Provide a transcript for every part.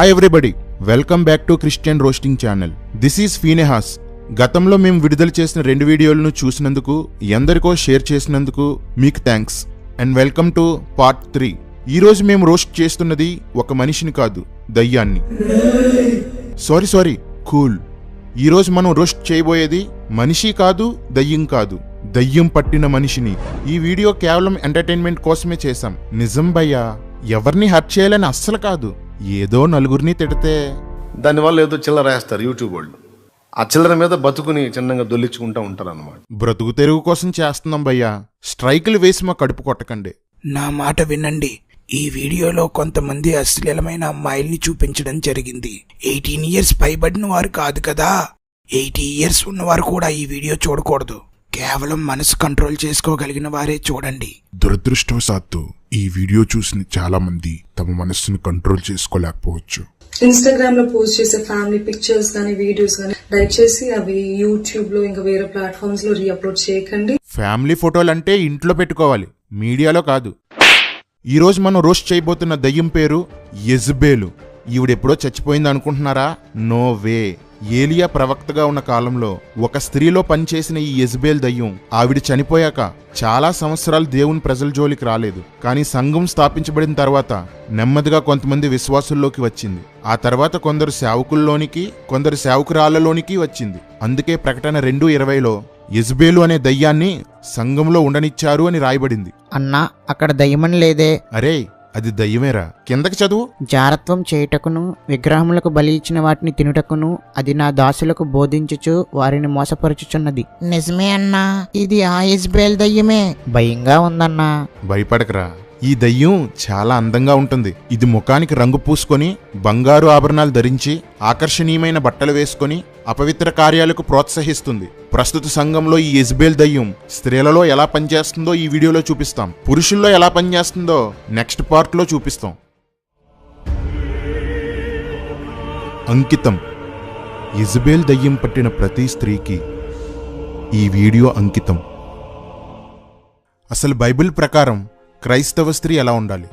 Hi everybody, welcome back to Christian roasting channel. This is Phinehas. గతంలో మేము విడుదల చేసిన 2 వీడియోలను చూసినందుకు, ఎందరికో షేర్ చేసినందుకు మీకు thanks and welcome to part 3. ఈరోజు మేము రోస్ట్ చేస్తున్నది ఒక మనిషిని కాదు, దయ్యాన్ని. Sorry cool. ఈరోజు మనం రోస్ట్ చేయబోయేది మనిషి కాదు, దయ్యం కాదు, దయ్యం పట్టిన మనిషిని. ఈ వీడియో కేవలం ఎంటర్టైన్మెంట్ కోసమే చేశాం. నిజం భయ్యా, ఎవరిని హర్ట్ చేయాలని అస్సలు కాదు. ఏదో నలుగురిని తిడితే దానివల్ల ఏదో చిల్లర వేస్తారు యూట్యూబ్ వాళ్ళు. ఆ చిల్లర మీద బతుకుని చిన్నగా దొల్లించుకుంటూ ఉంటారు అన్నమాట. బ్రతుకు తెరుగు కోసం చేస్తున్నాం భయ్యా. స్ట్రైకులు వేసి మా కడుపు కొట్టకండి. నా మాట వినండి. ఈ వీడియోలో కొంతమంది అశ్లీలమైన అమ్మాయిల్ని చూపించడం జరిగింది. 18 ఇయర్స్ పైబడిన వారు కాదు కదా, 80 ఇయర్స్ ఉన్నవారు కూడా ఈ వీడియో చూడకూడదు. కేవలం మనసు కంట్రోల్ చేసుకోగలిగిన వారే చూడండి. దురదృష్టవశాత్తు ఈ వీడియో చూసిన చాలా మంది తమ మనస్సును కంట్రోల్ చేసుకోలేకపోవచ్చు. ఇన్స్టాగ్రామ్ లో పోస్ట్ చేసే ఫ్యామిలీ పిక్చర్స్ కానీ వీడియోస్ కానీ దయచేసి అవి యూట్యూబ్ లో ఇంకా వేరే ప్లాట్ఫామ్స్ లో రీఅప్లోడ్ చేయకండి. ఫ్యామిలీ ఫోటోలు అంటే ఇంట్లో పెట్టుకోవాలి, మీడియాలో కాదు. ఈరోజు మనం రోస్ట్ చేయబోతున్న దయ్యం పేరు యెజబెలు. ఈవిడెప్పుడో చచ్చిపోయింది అనుకుంటున్నారా? No way. ఏలియా ప్రవక్తగా ఉన్న కాలంలో ఒక స్త్రీలో పనిచేసిన ఈ యెజబెల్ దయ్యం ఆవిడ చనిపోయాక చాలా సంవత్సరాలు దేవుని ప్రజల జోలికి రాలేదు. కానీ సంఘం స్థాపించబడిన తర్వాత నెమ్మదిగా కొంతమంది విశ్వాసుల్లోకి వచ్చింది. ఆ తర్వాత కొందరు సేవకుల్లోనికి, కొందరు సేవకురాళ్లలోనికి వచ్చింది. అందుకే ప్రకటన 2:20లో యెజబెలు అనే దయ్యాన్ని సంఘంలో ఉండనిచ్చారు అని రాయబడింది. అన్నా, అక్కడ దయ్యమని లేదే. అరే, అది దయ్యమేరా. కిందకి చదువు. జారత్వం చేయుటకును విగ్రహములకు బలి ఇచ్చిన వాటిని తినుటకును అది నా దాసులకు బోధించుచు వారిని మోసపరుచుచున్నది. నిజమే అన్నా, ఇది ఆ యెజబెల్ దయ్యమే. భయంగా ఉందన్నా. భయపడకరా, ఈ దయ్యం చాలా అందంగా ఉంటుంది. ఇది ముఖానికి రంగు పూసుకొని, బంగారు ఆభరణాలు ధరించి, ఆకర్షణీయమైన బట్టలు వేసుకొని అపవిత్ర కార్యాలకు ప్రోత్సహిస్తుంది. ప్రస్తుత సంఘంలో ఈ యెజబెల్ దయ్యం స్త్రీలలో ఎలా పనిచేస్తుందో ఈ వీడియోలో చూపిస్తాం. పురుషుల్లో ఎలా పనిచేస్తుందో నెక్స్ట్ పార్ట్ లో చూపిస్తాం. అంకితం. యెజబెల్ దయ్యం పట్టిన ప్రతి స్త్రీకి ఈ వీడియో అంకితం. అసలు బైబిల్ ప్రకారం క్రైస్తవ స్త్రీ ఎలా ఉండాలి?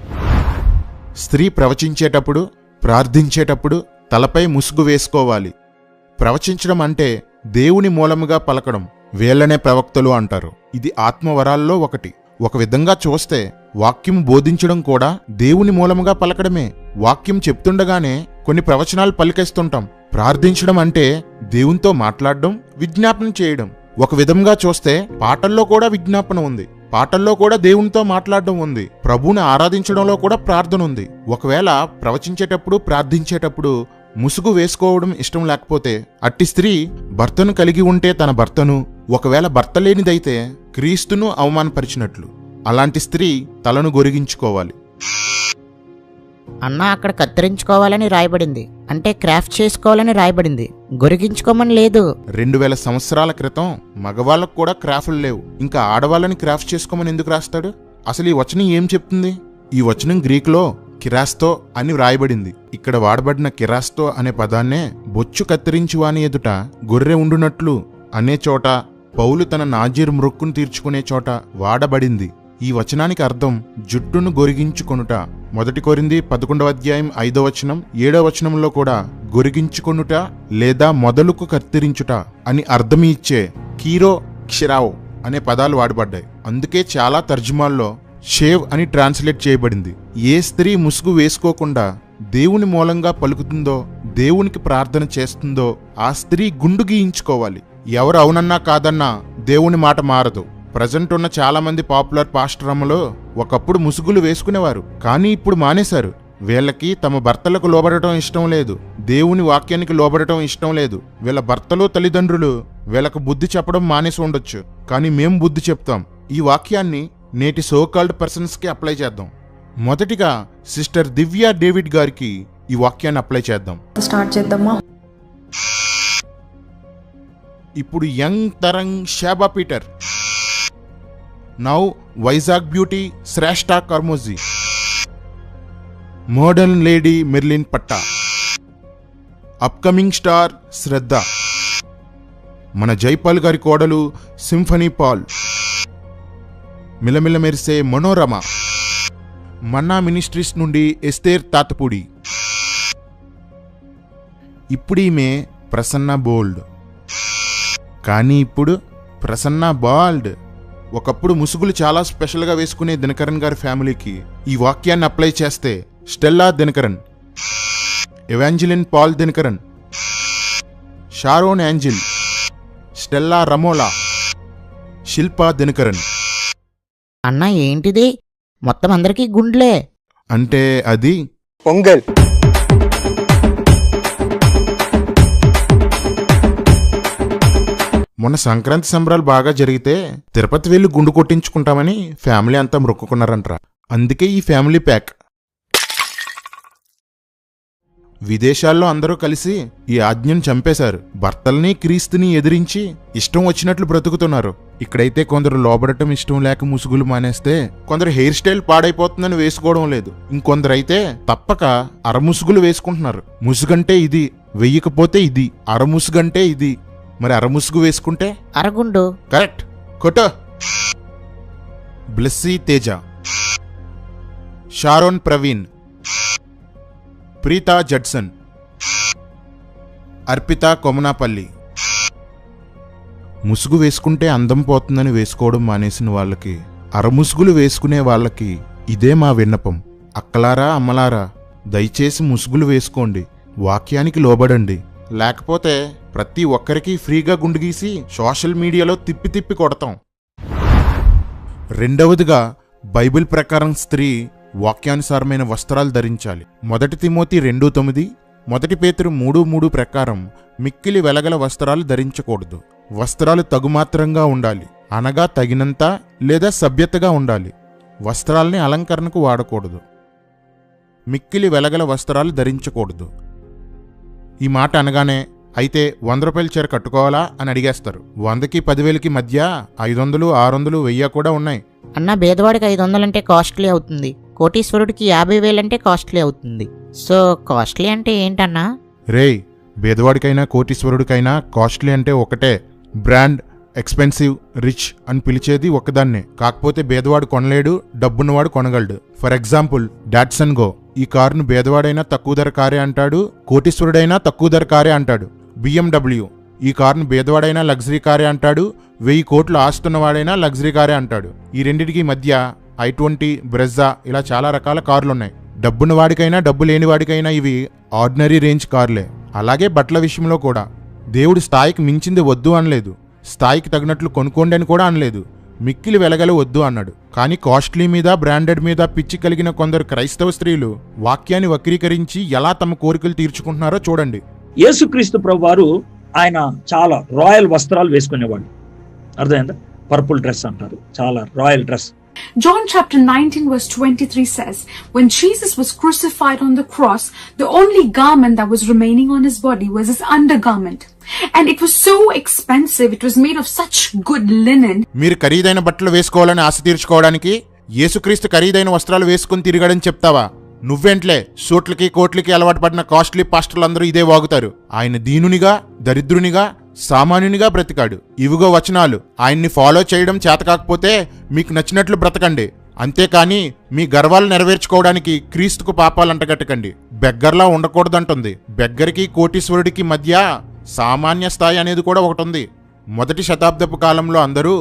స్త్రీ ప్రవచించేటప్పుడు, ప్రార్థించేటప్పుడు తలపై ముసుగు వేసుకోవాలి. ప్రవచించడం అంటే దేవుని మూలముగా పలకడం. వీళ్ళనే ప్రవక్తలు అంటారు. ఇది ఆత్మవరాల్లో ఒకటి. ఒక విధంగా చూస్తే వాక్యం బోధించడం కూడా దేవుని మూలముగా పలకడమే. వాక్యం చెప్తుండగానే కొన్ని ప్రవచనాలు పలికేస్తుంటాం. ప్రార్థించడం అంటే దేవునితో మాట్లాడడం, విజ్ఞాపన చేయడం. ఒక విధంగా చూస్తే పాటల్లో కూడా విజ్ఞాపన ఉంది, పాటల్లో కూడా దేవునితో మాట్లాడడం ఉంది, ప్రభువుని ఆరాధించడంలో కూడా ప్రార్థన ఉంది. ఒకవేళ ప్రవచించేటప్పుడు, ప్రార్థించేటప్పుడు ముసుగు వేసుకోవడం ఇష్టం లేకపోతే అట్టి స్త్రీ భర్తను కలిగి ఉంటే తన భర్తను, ఒకవేళ భర్త లేనిదైతే క్రీస్తును అవమానపరిచినట్లు. అలాంటి స్త్రీ తలను గొరిగించుకోవాలి. అన్నా, అక్కడ కత్తిరించుకోవాలని రాయబడింది, అంటే క్రాఫ్ట్ చేసుకోవాలని రాయబడింది, గొరిగించుకోమని లేదు. 2000 సంవత్సరాల క్రితం మగవాళ్ళకు కూడా క్రాఫ్ట్లు లేవు, ఇంకా ఆడవాళ్ళని క్రాఫ్ట్ చేసుకోమని ఎందుకు రాస్తాడు? అసలు ఈ వచనం ఏం చెప్తుంది? ఈ వచనం గ్రీకులో కిరాస్తో అని వ్రాయబడింది. ఇక్కడ వాడబడిన కిరాస్తో అనే పదాన్నే బొచ్చు కత్తిరించువాని ఎదుట గొర్రె ఉండునట్లు అనే చోట, పౌలు తన నాజీర్ మృక్కును తీర్చుకునే చోట వాడబడింది. ఈ వచనానికి అర్థం జుట్టును గొరిగించుకొనుట. 1 కొరింథీ 11:5 7 వచనంలో కూడా గొరిగించుకొనుట లేదా మొదలుకు కత్తిరించుట అని అర్థం ఇచ్చే కీరో, క్షిరావ్ అనే పదాలు వాడబడ్డాయి. అందుకే చాలా తర్జుమాల్లో షేవ్ అని ట్రాన్స్లేట్ చేయబడింది. ఏ స్త్రీ ముసుగు వేసుకోకుండా దేవుని మూలంగా పలుకుతుందో, దేవునికి ప్రార్థన చేస్తుందో ఆ స్త్రీ గుండు గీయించుకోవాలి. ఎవరు అవునన్నా కాదన్నా దేవుని మాట మారదు. ప్రజెంట్ ఉన్న చాలా మంది పాపులర్ పాస్టరమ్మలో ఒకప్పుడు ముసుగులు వేసుకునేవారు, కానీ ఇప్పుడు మానేశారు. వీళ్ళకి తమ భర్తలకు లోబడటం ఇష్టం లేదు, దేవుని వాక్యానికి లోబడటం ఇష్టం లేదు. వీళ్ళ భర్తలు, తల్లిదండ్రులు వీళ్ళకు బుద్ధి చెప్పడం మానేసి ఉండొచ్చు, కానీ మేం బుద్ధి చెప్తాం. ఈ వాక్యాన్ని నేటి సోకాల్డ్ పర్సన్స్ కి అప్లై చేద్దాం. మొదటిగా సిస్టర్ దివ్యా డేవిడ్ గారికి ఈ వాక్యాన్ని అప్లై చేద్దాం. స్టార్ట్ చేద్దామా? ఇప్పుడు young Tarang Shaba Peter, now Vizag beauty Shreshta Karmoji, modern lady Merlin Patta, upcoming star Shraddha, మన జైపాల్ గారి కోడలు సింఫనీ పాల్, మిలమిల మెరిసే మనోరమ, మన్నా మినిస్ట్రీస్ నుండి ఎస్తేర్ తాతపూడి, ఇప్పుడు ఈమె ప్రసన్న బోల్డ్. కానీ ఇప్పుడు ప్రసన్న బాల్డ్. ఒకప్పుడు ముసుగులు చాలా స్పెషల్గా వేసుకునే దినకరన్ గారి ఫ్యామిలీకి ఈ వాక్యాన్ని అప్లై చేస్తే Stella Dinakaran, Evangeline Paul Dinakaran, Sharon Angel, Stella Ramola, Shilpa Dinakaran. అన్న ఏంటిది? మొత్తం అందరికీ గుండ్లే. అంటే అది పొంగల్. మొన్న సంక్రాంతి సంబరాలు బాగా జరిగితే తిరుపతి వెళ్ళి గుండు కొట్టించుకుంటామని ఫ్యామిలీ అంతా మొక్కుకున్నారంట్రా. అందుకే ఈ ఫ్యామిలీ ప్యాక్. విదేశాల్లో అందరూ కలిసి ఈ ఆజ్ఞను చంపేశారు. భర్తల్ని క్రీస్తుని ఎదిరించి ఇష్టం వచ్చినట్లు బ్రతుకుతున్నారు. ఇక్కడైతే కొందరు లోబడటం ఇష్టం లేక ముసుగులు మానేస్తే, కొందరు హెయిర్ స్టైల్ పాడైపోతుందని వేసుకోవడం లేదు. ఇంకొందరైతే తప్పక అరముసుగులు వేసుకుంటున్నారు. ముసుగంటే ఇది, వెయ్యకపోతే ఇది. అరముసుగంటే ఇది, మరి అరముసుగు వేసుకుంటే అరగుండు. కరెక్ట్. కొట్ట. Blessy Teja, Sharon Praveen, Preetha Judson, Arpita Komanapalli. ముసుగు వేసుకుంటే అందం పోతుందని వేసుకోవడం మానేసిన వాళ్ళకి, అరముసుగులు వేసుకునే వాళ్ళకి ఇదే మా విన్నపం. అక్కలారా అమ్మలారా, దయచేసి ముసుగులు వేసుకోండి, వాక్యానికి లోబడండి. లేకపోతే ప్రతి ఒక్కరికి ఫ్రీగా గుండు గీసి సోషల్ మీడియాలో తిప్పి తిప్పి కొడతాం. రెండవదిగా, బైబిల్ ప్రకారం స్త్రీ వాక్యానుసారమైన వస్త్రాలు ధరించాలి. 1 తిమోతి 2:9, 1 పేతురు 3:3 ప్రకారం మిక్కిలి వెలగల వస్త్రాలు ధరించకూడదు. వస్త్రాలు తగుమాత్రంగా ఉండాలి, అనగా తగినంత లేదా సభ్యతగా ఉండాలి. వస్త్రాల్ని అలంకరణకు వాడకూడదు. మిక్కిలి వెలగల వస్త్రాలు ధరించకూడదు. ఈ మాట అనగానే అయితే 100 రూపాయల చీర కట్టుకోవాలా అని అడిగేస్తారు. 100కి 10,000కి మధ్య 500, 600, 1000 కూడా ఉన్నాయి. అన్న పేదవాడికి 500 అంటే కాస్ట్లీ అవుతుంది, కోటీశ్వరుడికి 50,000 అంటే కాస్ట్లీ అవుతుంది. సో కాస్ట్లీ అంటే ఏంటన్నా? రేయ్, బేదవాడికైనా కోటీశ్వరుడికైనా కాస్ట్లీ అంటే ఒకటే. బ్రాండ్, ఎక్స్పెన్సివ్, రిచ్ అని పిలిచేది ఒకదాన్నే. కాకపోతే బేదవాడు కొనలేడు, డబ్బున్నవాడు కొనగలడు. For example, Datsun Go. ఈ కారును బేదవాడైనా తక్కువ ధర కారే అంటాడు, కోటీశ్వరుడైనా తక్కువ ధర కారే అంటాడు. BMW. ఈ కారును బేదవాడైనా లగ్జరీ కారే అంటాడు, 1000 కోట్లు ఆస్తున్నవాడైనా లగ్జరీ కారే అంటాడు. ఈ రెండింటికి మధ్య I-20, బ్రెజ్జా ఇలా చాలా రకాల కార్లున్నాయి. డబ్బున్నవాడికైనా డబ్బు లేనివాడికైనా ఇవి ఆర్డినరీ రేంజ్ కార్లే. అలాగే బట్టల విషయంలో కూడా దేవుడు స్థాయికి మించింది వద్దు అనలేదు, స్థాయికి తగినట్లు కొనుక్కోండి అని కూడా అనలేదు. మిక్కిలి వెలగలు వద్దు అన్నాడు. కానీ కాస్ట్లీ మీద, బ్రాండెడ్ మీద పిచ్చి కలిగిన కొందరు క్రైస్తవ స్త్రీలు వాక్యాన్ని వక్రీకరించి ఎలా తమ కోరికలు తీర్చుకుంటున్నారో చూడండి. యేసుక్రీస్తు ప్రభు వారు ఆయన చాలా రాయల్ వస్త్రాలు వేసుకునేవాడు. అర్థమైందా? పర్పుల్ డ్రెస్ అంటారు, చాలా royal dress. John chapter 19 verse 23 says, when Jesus was crucified on the cross, the only garment that was remaining on his body was his undergarment. And it was so expensive, it was made of such good linen. మీరు ఖరీదైన బట్టలు వేసుకోవాలని ఆశ తీర్చుకోవడానికి యేసుక్రీస్తు ఖరీదైన వస్త్రాలు వేసుకుని తిరిగాడని చెప్తావా? నువ్వెంట్లే, సూట్లకి కోట్లకి అలవాటు పడిన కాస్ట్లీ పాస్టర్లందరూ ఇదే వాగుతారు. ఆయన దీనునిగా, దరిద్రునిగా, సామాన్యునిగా బ్రతికాడు. ఇవిగో వచనాలు. ఆయన్ని ఫాలో చేయడం చేత కాకపోతే మీకు నచ్చినట్లు బ్రతకండి, అంతేకాని మీ గర్వాలు నెరవేర్చుకోవడానికి క్రీస్తుకు పాపాలు అంటగట్టకండి. బెగ్గర్లా ఉండకూడదంటుంది. బెగ్గరికి కోటీశ్వరుడికి మధ్య సామాన్య స్థాయి అనేది కూడా ఒకటి ఉంది. 1వ శతాబ్దపు కాలంలో అందరూ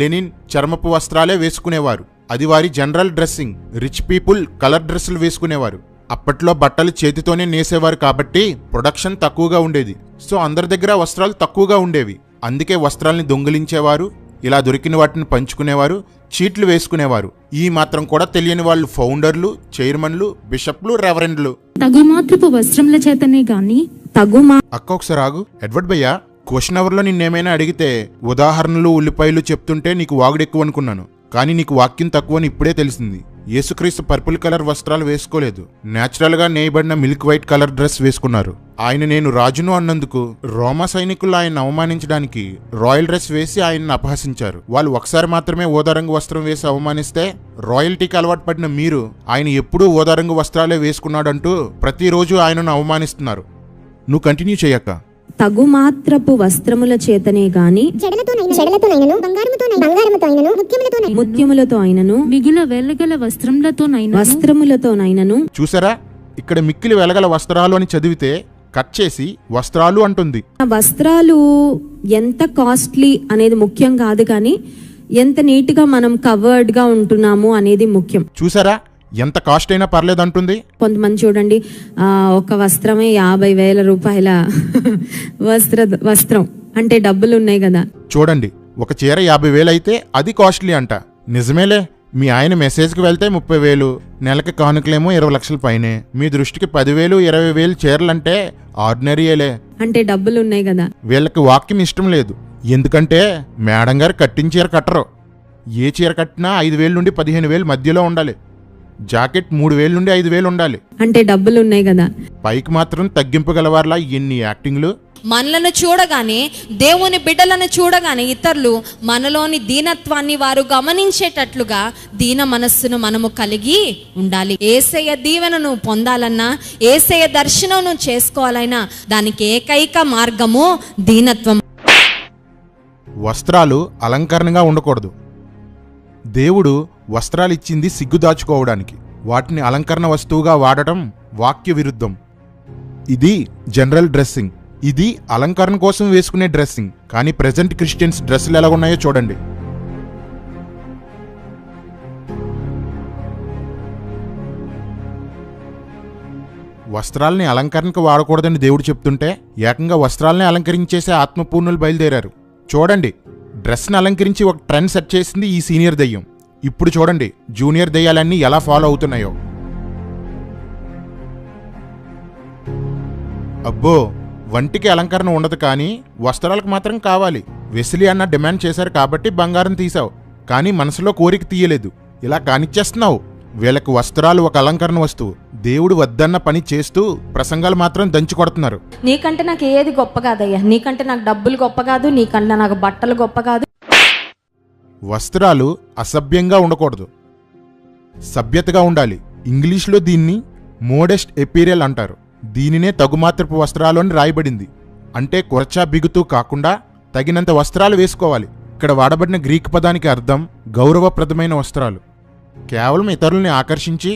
లెనిన్ చర్మపు వస్త్రాలే వేసుకునేవారు. అది వారి general dressing. Rich people colour డ్రెస్సులు వేసుకునేవారు. అప్పట్లో బట్టలు చేతితోనే నేసేవారు కాబట్టి ప్రొడక్షన్ తక్కువగా ఉండేది. సో అందరి దగ్గర వస్త్రాలు తక్కువగా ఉండేవి. అందుకే వస్త్రాల్ని దొంగిలించేవారు, ఇలా దొరికిన వాటిని పంచుకునేవారు, చీట్లు వేసుకునేవారు. ఈ మాత్రం కూడా తెలియని వాళ్ళు ఫౌండర్లు, చైర్మన్లు, బిషప్లు, రెవరెండ్లు. తగుమాత్రపు వస్త్రముల చేతనే గాని అక్క ఒకసారి ఆగు. ఎడ్వర్డ్ భయ్యా, క్వశ్చన్ అవర్లో నిన్నేమైనా అడిగితే ఉదాహరణలు, ఉల్లిపాయలు చెప్తుంటే నీకు వాగుడెక్కువ అనుకున్నాను. కానీ నీకు వాక్యం తక్కువని ఇప్పుడే తెలిసింది. యేసుక్రీస్తు పర్పుల్ కలర్ వస్త్రాలు వేసుకోలేదు. నేచురల్ గా నేయబడిన మిల్క్ వైట్ కలర్ డ్రెస్ వేసుకున్నారు. ఆయన నేను రాజును అన్నందుకు రోమా సైనికులు ఆయన అవమానించడానికి రాయల్ డ్రెస్ వేసి ఆయన్ని అపహసించారు. వాళ్ళు ఒకసారి మాత్రమే ఓదారంగు వస్త్రం వేసి అవమానిస్తే రాయల్టీకి అలవాటు పడిన మీరు ఆయన ఎప్పుడూ ఓదారంగు వస్త్రాలే వేసుకున్నాడంటూ ప్రతిరోజు ఆయనను అవమానిస్తున్నారు. నువ్వు కంటిన్యూ చేయక్క. తగుమాత్రపు వస్త్రముల చేతనే గాని ముత్యములతో అయినను మిగిలిన వెలగల వస్త్రములతోనైనను చూసారా, ఇక్కడ మిక్కిలి వెలగల వస్త్రాలు అని చదివితే కట్ చేసి వస్త్రాలు అంటుంది. వస్త్రాలు ఎంత కాస్ట్లీ అనేది ముఖ్యం కాదు, కానీ ఎంత నీట్గా మనం కవర్డ్గా ఉంటున్నాము అనేది ముఖ్యం. చూసారా, ఎంత కాస్ట్ అయినా పర్లేదంటుంది. కొంతమంది చూడండి, ఒక వస్త్రమే 50,000 రూపాయల వస్త్రం అంటే డబ్బులు ఉన్నాయి కదా. చూడండి, ఒక చీర 50,000 అయితే అది కాస్ట్లీ అంట. నిజమేలే, మీ ఆయన మెసేజ్కి వెళ్తే 30,000, నెలకి కానుకలేమో 20 లక్షల పైనే. మీ దృష్టికి 10,000, 20,000 చీరలంటే ఆర్డినరీయేలే. అంటే డబ్బులు ఉన్నాయి కదా. వీళ్ళకి వాక్యం ఇష్టం లేదు. ఎందుకంటే మేడం గారు కట్టిన చీర కట్టరు. ఏ చీర కట్టినా 5,000 నుండి 15,000 మధ్యలో ఉండాలి. జాకెట్ 3,000 నుండి 5,000 ఉండాలి. అంటే డబ్బులు ఉన్నాయి కదా. పైకి మాత్రం తగ్గింపగలవారులా ఎన్ని యాక్టింగ్లు. మనలను చూడగానే, దేవుని బిడ్డలను చూడగానే ఇతరులు మనలోని దీనత్వాన్ని వారు గమనించేటట్లుగా దీన మనస్సును మనము కలిగి ఉండాలి. యేసయ్య దీవెనను పొందాలన్నా, యేసయ్య దర్శనం చేసుకోవాలన్నా దానికి ఏకైక మార్గము దీనత్వం. వస్త్రాలు అలంకరణగా ఉండకూడదు. దేవుడు వస్త్రాలు ఇచ్చింది సిగ్గు దాచుకోవడానికి. వాటిని అలంకరణ వస్తువుగా వాడటం వాక్య విరుద్ధం. ఇది జనరల్ డ్రెస్సింగ్. ఇది అలంకరణ కోసం వేసుకునే డ్రెస్సింగ్. కానీ ప్రెజెంట్ క్రిస్టియన్స్ డ్రెస్సులు ఎలా ఉన్నాయో చూడండి. వస్త్రాలని అలంకరణకు వాడకూడదని దేవుడు చెప్తుంటే ఏకంగా వస్త్రాలని అలంకరించేసే ఆత్మపూర్ణులు బయలుదేరారు. చూడండి, డ్రెస్ని అలంకరించి ఒక ట్రెండ్ సెట్ చేసింది ఈ సీనియర్ దెయ్యం. ఇప్పుడు చూడండి జూనియర్ దెయ్యాలన్నీ ఎలా ఫాలో అవుతున్నాయో. అబ్బో, వంటికి అలంకరణ ఉండదు కానీ వస్త్రాలకు మాత్రం కావాలి. వెసిలి అన్న డిమాండ్ చేశారు కాబట్టి బంగారం తీసావు, కానీ మనసులో కోరిక తీయలేదు. ఇలా కానిచ్చేస్తున్నావు. వీళ్ళకి వస్త్రాలు ఒక అలంకరణ వస్తువు. దేవుడు వద్దన్న పని చేస్తూ ప్రసంగాలు మాత్రం దంచి కొడుతున్నారు. నీకంటే నాకు ఏది గొప్ప కాదయ్యా, నీకంటే నాకు డబ్బులు గొప్ప కాదు, నీకంటే నాకు బట్టలు గొప్ప కాదు. వస్త్రాలు అసభ్యంగా ఉండకూడదు, సభ్యతగా ఉండాలి. ఇంగ్లీష్లో దీన్ని మోడెస్ట్ ఎపీరియల్ అంటారు. దీనినే తగుమాత్రపు వస్త్రాలు అని రాయబడింది. అంటే కొరచా బిగుతూ కాకుండా తగినంత వస్త్రాలు వేసుకోవాలి. ఇక్కడ వాడబడిన గ్రీక్ పదానికి అర్థం గౌరవప్రదమైన వస్త్రాలు. కేవలం ఇతరుల్ని ఆకర్షించి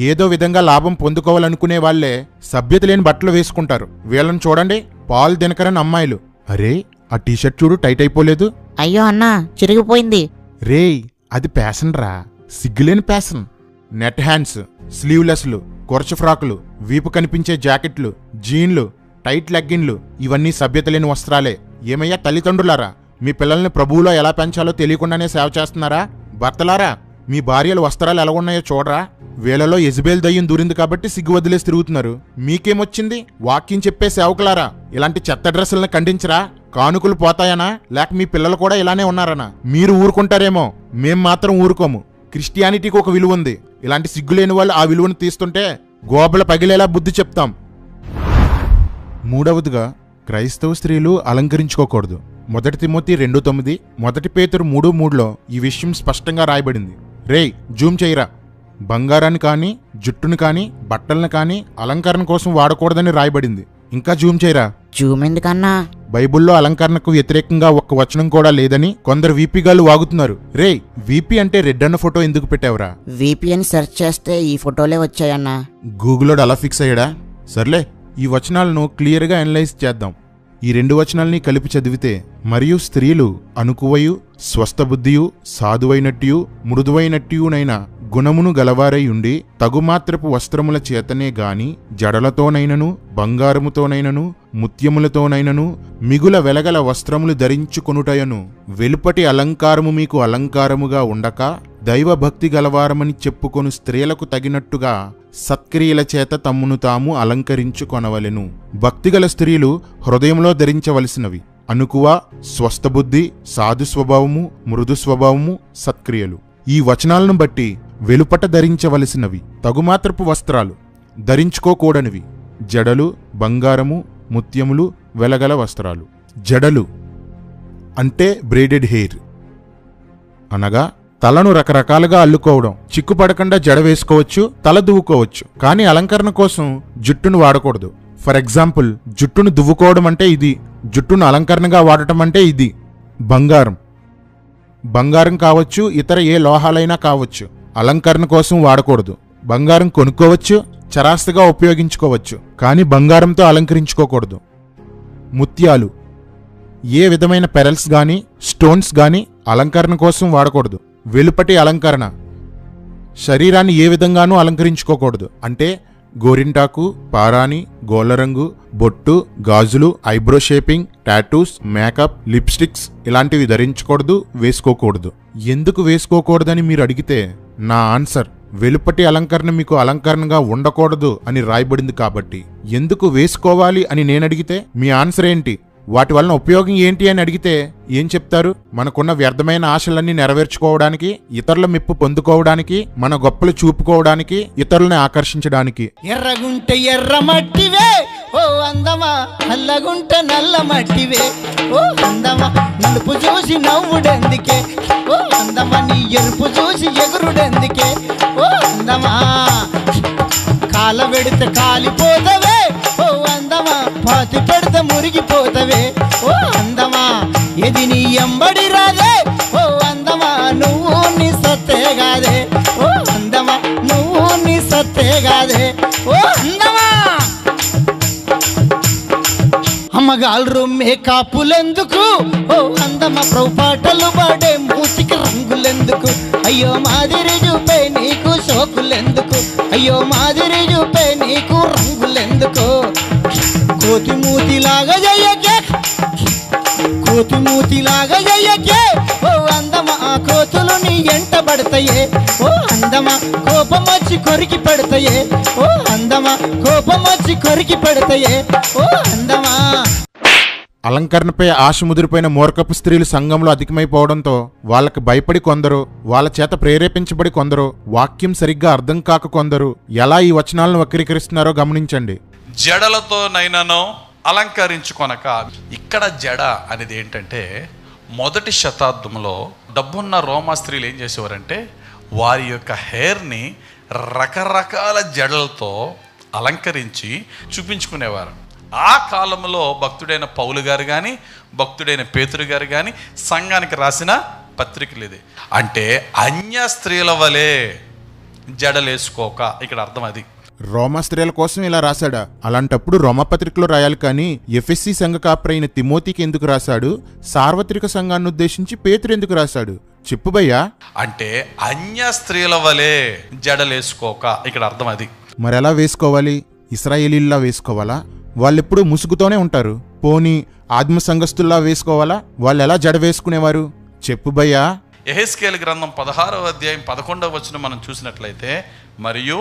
ఏదో విధంగా లాభం పొందుకోవాలనుకునే వాళ్లే సభ్యత లేని బట్టలు వేసుకుంటారు. వీళ్ళని చూడండి, పాల్ దినకరన్ అమ్మాయిలు. అరే, ఆ టీషర్ట్ చూడు, టైట్ అయిపోలేదు. అయ్యో అన్నా, చిరిగిపోయింది. రేయ్, అది ప్యాషన్ రా, సిగ్గులేని ప్యాషన్. నెట్ హ్యాండ్స్, స్లీవ్లెస్లు, కొరచ ఫ్రాకులు, వీపు కనిపించే జాకెట్లు, జీన్లు, టైట్ లెగ్గిన్లు, ఇవన్నీ సభ్యత లేని వస్త్రాలే. ఏమయ్యా తల్లిదండ్రులారా, మీ పిల్లల్ని ప్రభువులో ఎలా పెంచాలో తెలియకుండానే సేవ చేస్తున్నారా? భర్తలారా, మీ భార్యలు వస్త్రాలు ఎలా ఉన్నాయో చూడరా. వీళ్ళలో యెజబెల్ దయ్యం దూరింది కాబట్టి సిగ్గు వదిలేసి తిరుగుతున్నారు. మీకేమొచ్చింది? వాక్యం చెప్పే సేవకులారా, ఇలాంటి చెత్త డ్రెస్సులను ఖండించరా? కానుకలు పోతాయనా, లేక మీ పిల్లలు కూడా ఇలానే ఉన్నారనా? మీరు ఊరుకుంటారేమో, మేం మాత్రం ఊరుకోము. క్రిస్టియానిటీకి ఒక విలువ ఉంది. ఇలాంటి సిగ్గులేని వాళ్ళు ఆ విలువను తీస్తుంటే గోబల పగిలేలా బుద్ధి చెప్తాం. మూడవదిగా, క్రైస్తవ స్త్రీలు అలంకరించుకోకూడదు. 1 తిమోతి 2:9, 1 పేతురు 3:3లో ఈ విషయం స్పష్టంగా రాయబడింది. రేయ్, జూమ్ చేయరా. బంగారాన్ని కానీ, జుట్టును కానీ, బట్టలను కానీ అలంకరణ కోసం వాడకూడదని రాయబడింది. ఇంకా జూమ్ చేయరా. జూమ్ ఎందుకన్నా? బైబుల్లో అలంకరణకు వ్యతిరేకంగా ఒక్క వచనం కూడా లేదని కొందరు వీపీగాళ్ళు వాగుతున్నారు. రేయ్, వీపీ అంటే రెడ్ అన్న ఫోటో ఎందుకు పెట్టావురా? VPN సెర్చ్ చేస్తే ఈ ఫోటోలే వచ్చాయన్నా. గూగుల్లో అలా ఫిక్స్ అయ్యాడా? సర్లే, ఈ వచనాలను క్లియర్గా అనలైజ్ చేద్దాం. ఈ 2 వచనాల్ని కలిపి చదివితే, మరియు స్త్రీలు అనుకువయు, స్వస్థబుద్ధియు, సాధువైనట్టియు, మృదువైనట్టియునైన గుణమును గలవారై ఉండి తగుమాత్రపు వస్త్రముల చేతనే గాని జడలతోనైనను, బంగారముతోనైనను, ముత్యములతోనైనను, మిగుల వెలగల వస్త్రములు ధరించుకొనుటయను వెలుపటి అలంకారము మీకు అలంకారముగా ఉండక దైవభక్తి గలవారమని చెప్పుకొను స్త్రీలకు తగినట్టుగా సత్క్రియల చేత తమ్మును తాము అలంకరించుకొనవలెను. భక్తిగల స్త్రీలు హృదయంలో ధరించవలసినవి అనుకువ, స్వస్థబుద్ధి, సాధు స్వభావము, మృదు స్వభావము, సత్క్రియలు. ఈ వచనాలను బట్టి వెలుపట ధరించవలసినవి తగుమాత్రపు వస్త్రాలు, ధరించుకోకూడనివి జడలు, బంగారము, ముత్యములు, వెలగల వస్త్రాలు. జడలు అంటే బ్రేడెడ్ హెయిర్, అనగా తలను రకరకాలుగా అల్లుకోవడం. చిక్కుపడకుండా జడ వేసుకోవచ్చు, తల దువ్వుకోవచ్చు, కానీ అలంకరణ కోసం జుట్టును వాడకూడదు. ఫర్ ఎగ్జాంపుల్, జుట్టును దువ్వుకోవడం అంటే ఇది, జుట్టును అలంకరణగా వాడటం అంటే ఇది. బంగారం కావచ్చు, ఇతర ఏ లోహాలైనా కావచ్చు, అలంకరణ కోసం వాడకూడదు. బంగారం కొనుక్కోవచ్చు, చరాస్తుగా ఉపయోగించుకోవచ్చు, కానీ బంగారంతో అలంకరించుకోకూడదు. ముత్యాలు, ఏ విధమైన పెరల్స్ గాని స్టోన్స్ గాని అలంకరణ కోసం వాడకూడదు. వెలుపటి అలంకరణ, శరీరాన్ని ఏ విధంగానూ అలంకరించుకోకూడదు. అంటే గోరింటాకు, పారాని, గోళ్ళరంగు, బొట్టు, గాజులు, eyebrow shaping, tattoos, makeup, lipsticks ఇలాంటివి ధరించకూడదు, వేసుకోకూడదు. ఎందుకు వేసుకోకూడదని మీరు అడిగితే నా ఆన్సర్, వెలుపటి అలంకరణ మీకు అలంకరణగా ఉండకూడదు అని రాయబడింది కాబట్టి. ఎందుకు వేసుకోవాలి అని నేను అడిగితే మీ ఆన్సర్ ఏంటి, వాటి వలన ఉపయోగం ఏంటి అని అడిగితే ఏం చెప్తారు? మనకున్న వ్యర్థమైన ఆశలన్నీ నెరవేర్చుకోవడానికి, ఇతరుల మెప్పు పొందుకోవడానికి, మన గొప్పలు చూపుకోవడానికి, ఇతరులని ఆకర్షించడానికి. ఎర్రగుంటే ఎర్ర మట్టివే ఓ అందమా, నల్లగుంటే నల్ల మట్టివే ఓ అందమా, నలుపు చూసి నవ్వుడెందుకే ఓ అందమా, నీ ఎరుపు చూసి ఎగురుడెందుకే ఓ అందమా, కాల పెడితే కాలిపోతవే ఓ అందమా, పాతి పెడితే మురిగిపోతవే ఓ అందమా, ఇది నీ ఎంబడి రాదే ఓ అందమా, నువ్వు నీ సత్తే గాదే ఓ అందమా, నువ్వు నీ సత్తే గాదే ఓ అందమా. అమ్మగాళ్ళు మేకాపులెందుకు ఓ అందమా, పాటలు పాడే మూతికి రంగులెందుకు, అయ్యో మాదిరి చూపే నీకు సోకులెందుకు, అయ్యో మాదిరి చూపే నీకు రంగులెందుకు, కోతి మూతిలాగా జయ్యకే, కోతి మూతిలాగా జయ్యకే ఓ అందమా, ఆ కోతులు నీ ఎంట పడతాయే ఓ అందమా, కోపం వచ్చి కొరికి పెడతాయే ఓ అందమా, కోపం వచ్చి కొరికి పెడతాయే ఓ అందమా. అలంకరణపై ఆశ ముదిరిపోయిన మూర్ఖపు స్త్రీలు సంఘంలో అధికమైపోవడంతో వాళ్ళకి భయపడి కొందరు, వాళ్ళ చేత ప్రేరేపించబడి కొందరు, వాక్యం సరిగ్గా అర్థం కాక కొందరు ఎలా ఈ వచనాలను వక్రీకరిస్తున్నారో గమనించండి. జడలతోనైనాను అలంకరించుకొనక. ఇక్కడ జడ అనేది ఏంటంటే, మొదటి శతాబ్దంలో డబ్బున్న రోమా స్త్రీలు ఏం చేసేవారంటే వారి యొక్క హెయిర్ని రకరకాల జడలతో అలంకరించి చూపించుకునేవారు. ఆ కాలంలో భక్తుడైన పౌలు గారు కానీ, భక్తుడైన పేతురు గారు కానీ సంఘానికి రాసిన పత్రికలు ఇది. అంటే అన్య స్త్రీల వలె జడలేసుకోక, ఇక్కడ అర్థం అది. రోమా స్త్రీల కోసం ఇలా రాశాడా? అలాంటప్పుడు రోమపత్రికలో రాయాలి కానీ ఎఫెస్సి సంఘ కాపరైన తిమోతికి ఎందుకు రాశాడు? సార్వత్రిక సంఘాన్ని ఉద్దేశించి పేతురు ఎందుకు రాశాడు? చెప్పు భయ్యా. అంటే అన్య స్త్రీల వలె జడలేసుకోక, ఇక్కడ అర్థం అది. మరెలా వేసుకోవాలి? ఇశ్రాయేలీల్లా వేసుకోవాలా? వాళ్ళెప్పుడు ముసుగుతోనే ఉంటారు. పోనీ ఆత్మ సంఘస్థుల్లా వేసుకోవాలా? వాళ్ళు ఎలా జడ వేసుకునేవారు? చెప్పు భయ్యా. యెహెజ్కేలు గ్రంథం 16వ అధ్యాయం 11వ వచనం మనం చూసినట్లయితే, మరియు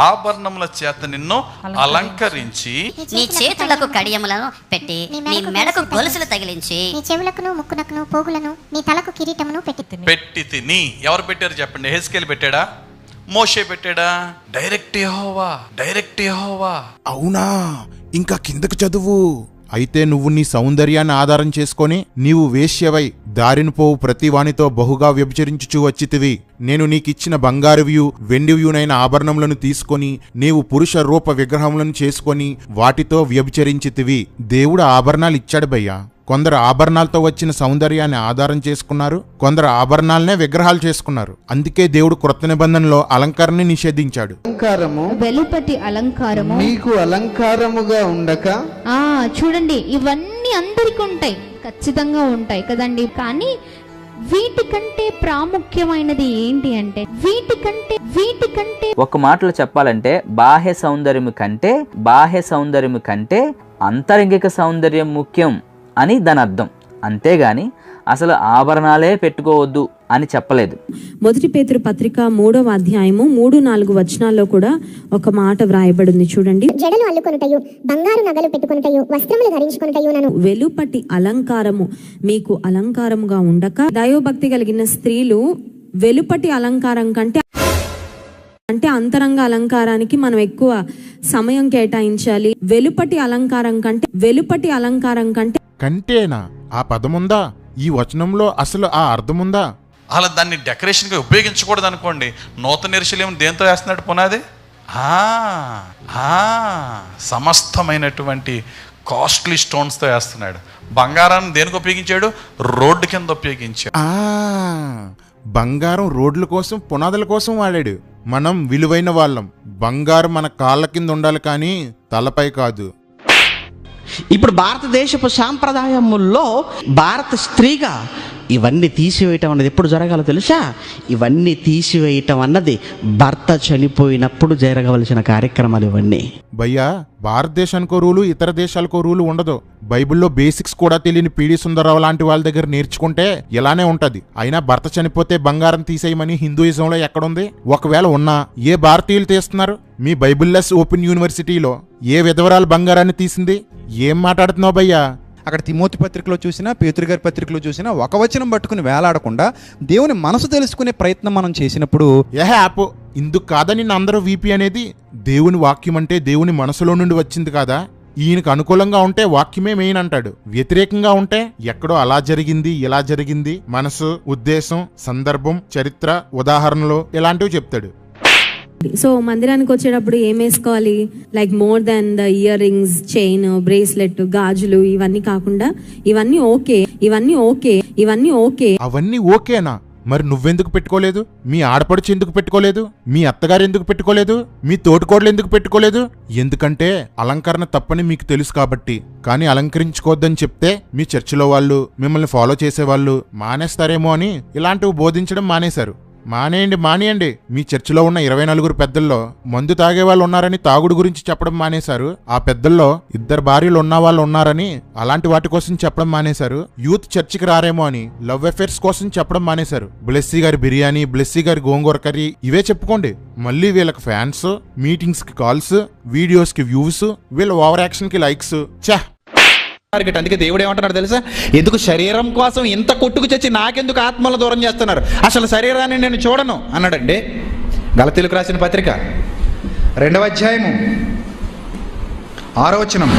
ఆభరణముల చేత నిన్ను అలంకరించి, నీ చేతులకు కడియములను పెట్టి, నీ మెడకు గొలుసులు తగిలించి, నీ చెవులకును ముక్కునకును పోగులను, నీ తలకు కిరీటమును పెట్టి తిని. ఎవరు పెట్టారు చెప్పండి? యెహెజ్కేలు పెట్టాడా? మోషే పెట్టాడా? డైరెక్ట్ యెహోవా. అవునా? ఇంకా కిందకు చదువు. అయితే నువ్వు నీ సౌందర్యాన్ని ఆధారం చేసుకొని నీవు వేశ్యవై దారిన పోవు ప్రతి వానితో బహుగా వ్యభిచరించుచూ వచ్చితివి. నేను నీకిచ్చిన బంగారువ్యూ వెండివ్యూనైన ఆభరణములను తీసుకొని నీవు పురుష రూప విగ్రహములను చేసుకొని వాటితో వ్యభిచరించితివి. దేవుడు ఆభరణాలు ఇచ్చాడు భయ్యా. కొందరు ఆభరణాలతో వచ్చిన సౌందర్యాన్ని ఆధారం చేసుకున్నారు, కొందరు ఆభరణాలనే విగ్రహాలు చేసుకున్నారు. అందుకే దేవుడు క్రొత్త నిబంధనలో అలంకరణని నిషేధించాడు. అలంకారము, వెలుపటి అలంకారము మీకు అలంకారముగా ఉండక. చూడండి, ఇవన్నీ అందరికి ఉంటాయి, ఖచ్చితంగా ఉంటాయి కదండి. కానీ వీటికంటే ప్రాముఖ్యమైనది ఏంటి అంటే, వీటికంటే ఒక మాటలో చెప్పాలంటే బాహ్య సౌందర్యము కంటే అంతరంగిక సౌందర్యం ముఖ్యం అని దాని అర్థం. అంతేగాని అసలు ఆభరణాలే పెట్టుకోవద్దు అని చెప్పలేదు. మొదటి పేతురు పత్రిక 3వ అధ్యాయము 3-4 వచనాల్లో కూడా ఒక మాట వ్రాయబడింది చూడండి. జడలు అల్లుకొనుటయు, బంగారు నగలు పెట్టుకొనుటయు, వస్త్రములు ధరించుకొనుటయు, వెలుపటి అలంకారము మీకు అలంకారముగా ఉండక. దైవభక్తి కలిగిన స్త్రీలు వెలుపటి అలంకారం కంటే అంతరంగ అలంకారానికి మనం ఎక్కువ సమయం కేటాయించాలి. వెలుపటి అలంకారం కంటే కంటేనా? ఆ పదముందా? ఈ వచనంలో అసలు ఆ అర్థముందా? అలా దాన్ని డెకరేషన్గా ఉపయోగించకూడదు అనుకోండి. నూతన యెరూషలేము దేంతో వేస్తున్నాడు పునాది? సమస్తమైనటువంటి కాస్ట్లీ స్టోన్స్తో వేస్తున్నాడు. బంగారాన్ని దేనికి ఉపయోగించాడు? రోడ్డు కింద ఉపయోగించాడు. బంగారం రోడ్ల కోసం, పునాదుల కోసం వాడాడు. మనం విలువైన వాళ్ళం. బంగారం మన కాళ్ళ కింద ఉండాలి కానీ తలపై కాదు. ఇప్పుడు భారతదేశపు సాంప్రదాయముల్లో భారత స్త్రీగా ఇవన్నీ తీసివేయటం అన్నది ఎప్పుడు జరగాలో తెలుసా? ఇవన్నీ తీసివేయటం అన్నది భర్త చనిపోయినప్పుడు జరగవలసిన కార్యక్రమాలు ఇవన్నీ. భయ్యా, భారతదేశానికో రూలు, ఇతర దేశాలకో రూలు ఉండదు. బైబిల్లో బేసిక్స్ కూడా తెలియని పీడి సుందరరావు లాంటి వాళ్ళ దగ్గర నేర్చుకుంటే ఇలానే ఉంటది. అయినా భర్త చనిపోతే బంగారం తీసేయమని హిందూయిజంలో ఎక్కడుంది? ఒకవేళ ఉన్నా ఏ భారతీయులు తీస్తున్నారు? మీ బైబిల్లెస్ ఓపెన్ యూనివర్సిటీలో ఏ విధవరాలు బంగారాన్ని తీసింది? ఏం మాట్లాడుతున్నావు భయ్యా? అక్కడ తిమోతి పత్రికలో చూసినా, పేతురు గారి పత్రికలో చూసినా ఒక వచనం పట్టుకుని వేలాడకుండా దేవుని మనసు తెలుసుకునే ప్రయత్నం మనం చేసినప్పుడు యాప్ ఇందుకు కాదని అందరూ వీపీ అనేది దేవుని వాక్యం అంటే దేవుని మనసులో నుండి వచ్చింది కాదా? ఈయనకు అనుకూలంగా ఉంటే వాక్యమే మెయిన్ అంటాడు, వ్యతిరేకంగా ఉంటే ఎక్కడో అలా జరిగింది ఇలా జరిగింది, మనసు, ఉద్దేశం, సందర్భం, చరిత్ర, ఉదాహరణలు ఇలాంటివి చెప్తాడు. సో మందిరానికి వచ్చేటప్పుడు ఏం వేసుకోవాలి? Like more than the ear rings, chain, bracelet, గాజులు ఇవన్నీ కాకుండా ఇవన్నీ ఓకే, ఇవన్నీ ఓకే, ఇవన్నీ ఓకే. అవన్నీ ఓకేనా? మరి నువ్వెందుకు పెట్టుకోలేదు? మీ ఆడపడుచు ఎందుకు పెట్టుకోలేదు? మీ అత్తగారు ఎందుకు పెట్టుకోలేదు? మీ తోటికోడలు ఎందుకు పెట్టుకోలేదు? ఎందుకంటే అలంకరణ తప్పని మీకు తెలుసు కాబట్టి. కానీ అలంకరించుకోవద్దని చెప్తే మీ చర్చిలో వాళ్ళు, మిమ్మల్ని ఫాలో చేసేవాళ్ళు మానేస్తారేమో అని ఇలాంటివి బోధించడం మానేశారు. మానేయండి. మీ చర్చిలో ఉన్న 24 పెద్దల్లో మందు తాగే వాళ్ళు ఉన్నారని తాగుడు గురించి చెప్పడం మానేశారు. ఆ పెద్దల్లో 2 భార్యలు ఉన్న వాళ్ళు ఉన్నారని అలాంటి వాటి కోసం చెప్పడం మానేశారు. యూత్ చర్చికి రారేమో అని లవ్ అఫేర్స్ కోసం చెప్పడం మానేశారు. బ్లెస్సీ గారి బిర్యానీ, బ్లెస్సీ గారి గోంగూర కర్రీ ఇవే చెప్పుకోండి. మళ్ళీ వీళ్ళకి ఫ్యాన్స్, మీటింగ్స్ కి కాల్స్, వీడియోస్ కి వ్యూస్, వీళ్ళ ఓవర్ యాక్షన్ కి లైక్స్. టార్గెట్. అందుకే దేవుడు ఏమంటున్నాడు తెలుసా? ఎందుకు శరీరం కోసం ఇంత కొట్టుకు చచ్చి నాకెందుకు ఆత్మలు దూరం చేస్తున్నారు? అసలు శరీరాన్ని నేను చూడను అన్నాడండి. గలతీయులకు రాసిన పత్రిక 2వ అధ్యాయము 6వ వచనం.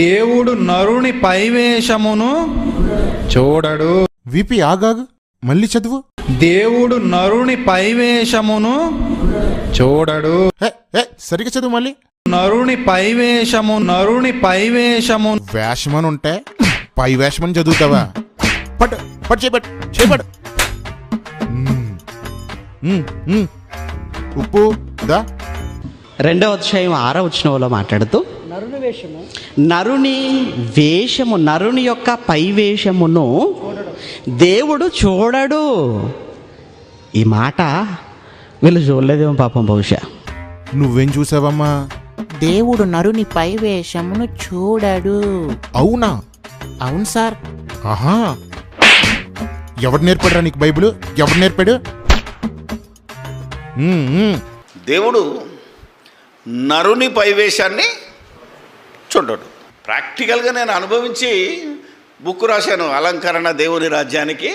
దేవుడు నరుని పైవేషమును చూడడు. విపి ఆగాగు, మళ్ళీ చదువు. దేవుడు నరుని పైవేషమును చూడడు. సరిగా చదువు మళ్ళీ. నరుని పైవేషము వేషమని ఉంటే పై వేషమని చదువుతావా? పట్టు చేపట్టు. ఉప్పు దా. 2వ అధ్యాయం 6వ వచనంలో మాట్లాడుతూ నరుని వేషము, నరుని యొక్క పైవేషమును దేవుడు చూడడు. ఈ మాట వీళ్ళు చూడలేదేమో పాపం బహుశా. నువ్వేం చూసావమ్మా? దేవుడు నరుని పైవేషమును చూడడు. అవునా? అవును సార్. ఆహా, ఎవడు నేర్పాడురా నీకు బైబిల్? ఎవడు నేర్పాడు? దేవుడు నరుని పైవేషాన్ని చూడడు. ప్రాక్టికల్గా నేను అనుభవించి బుక్ రాశాను, అలంకరణ దేవుని రాజ్యానికి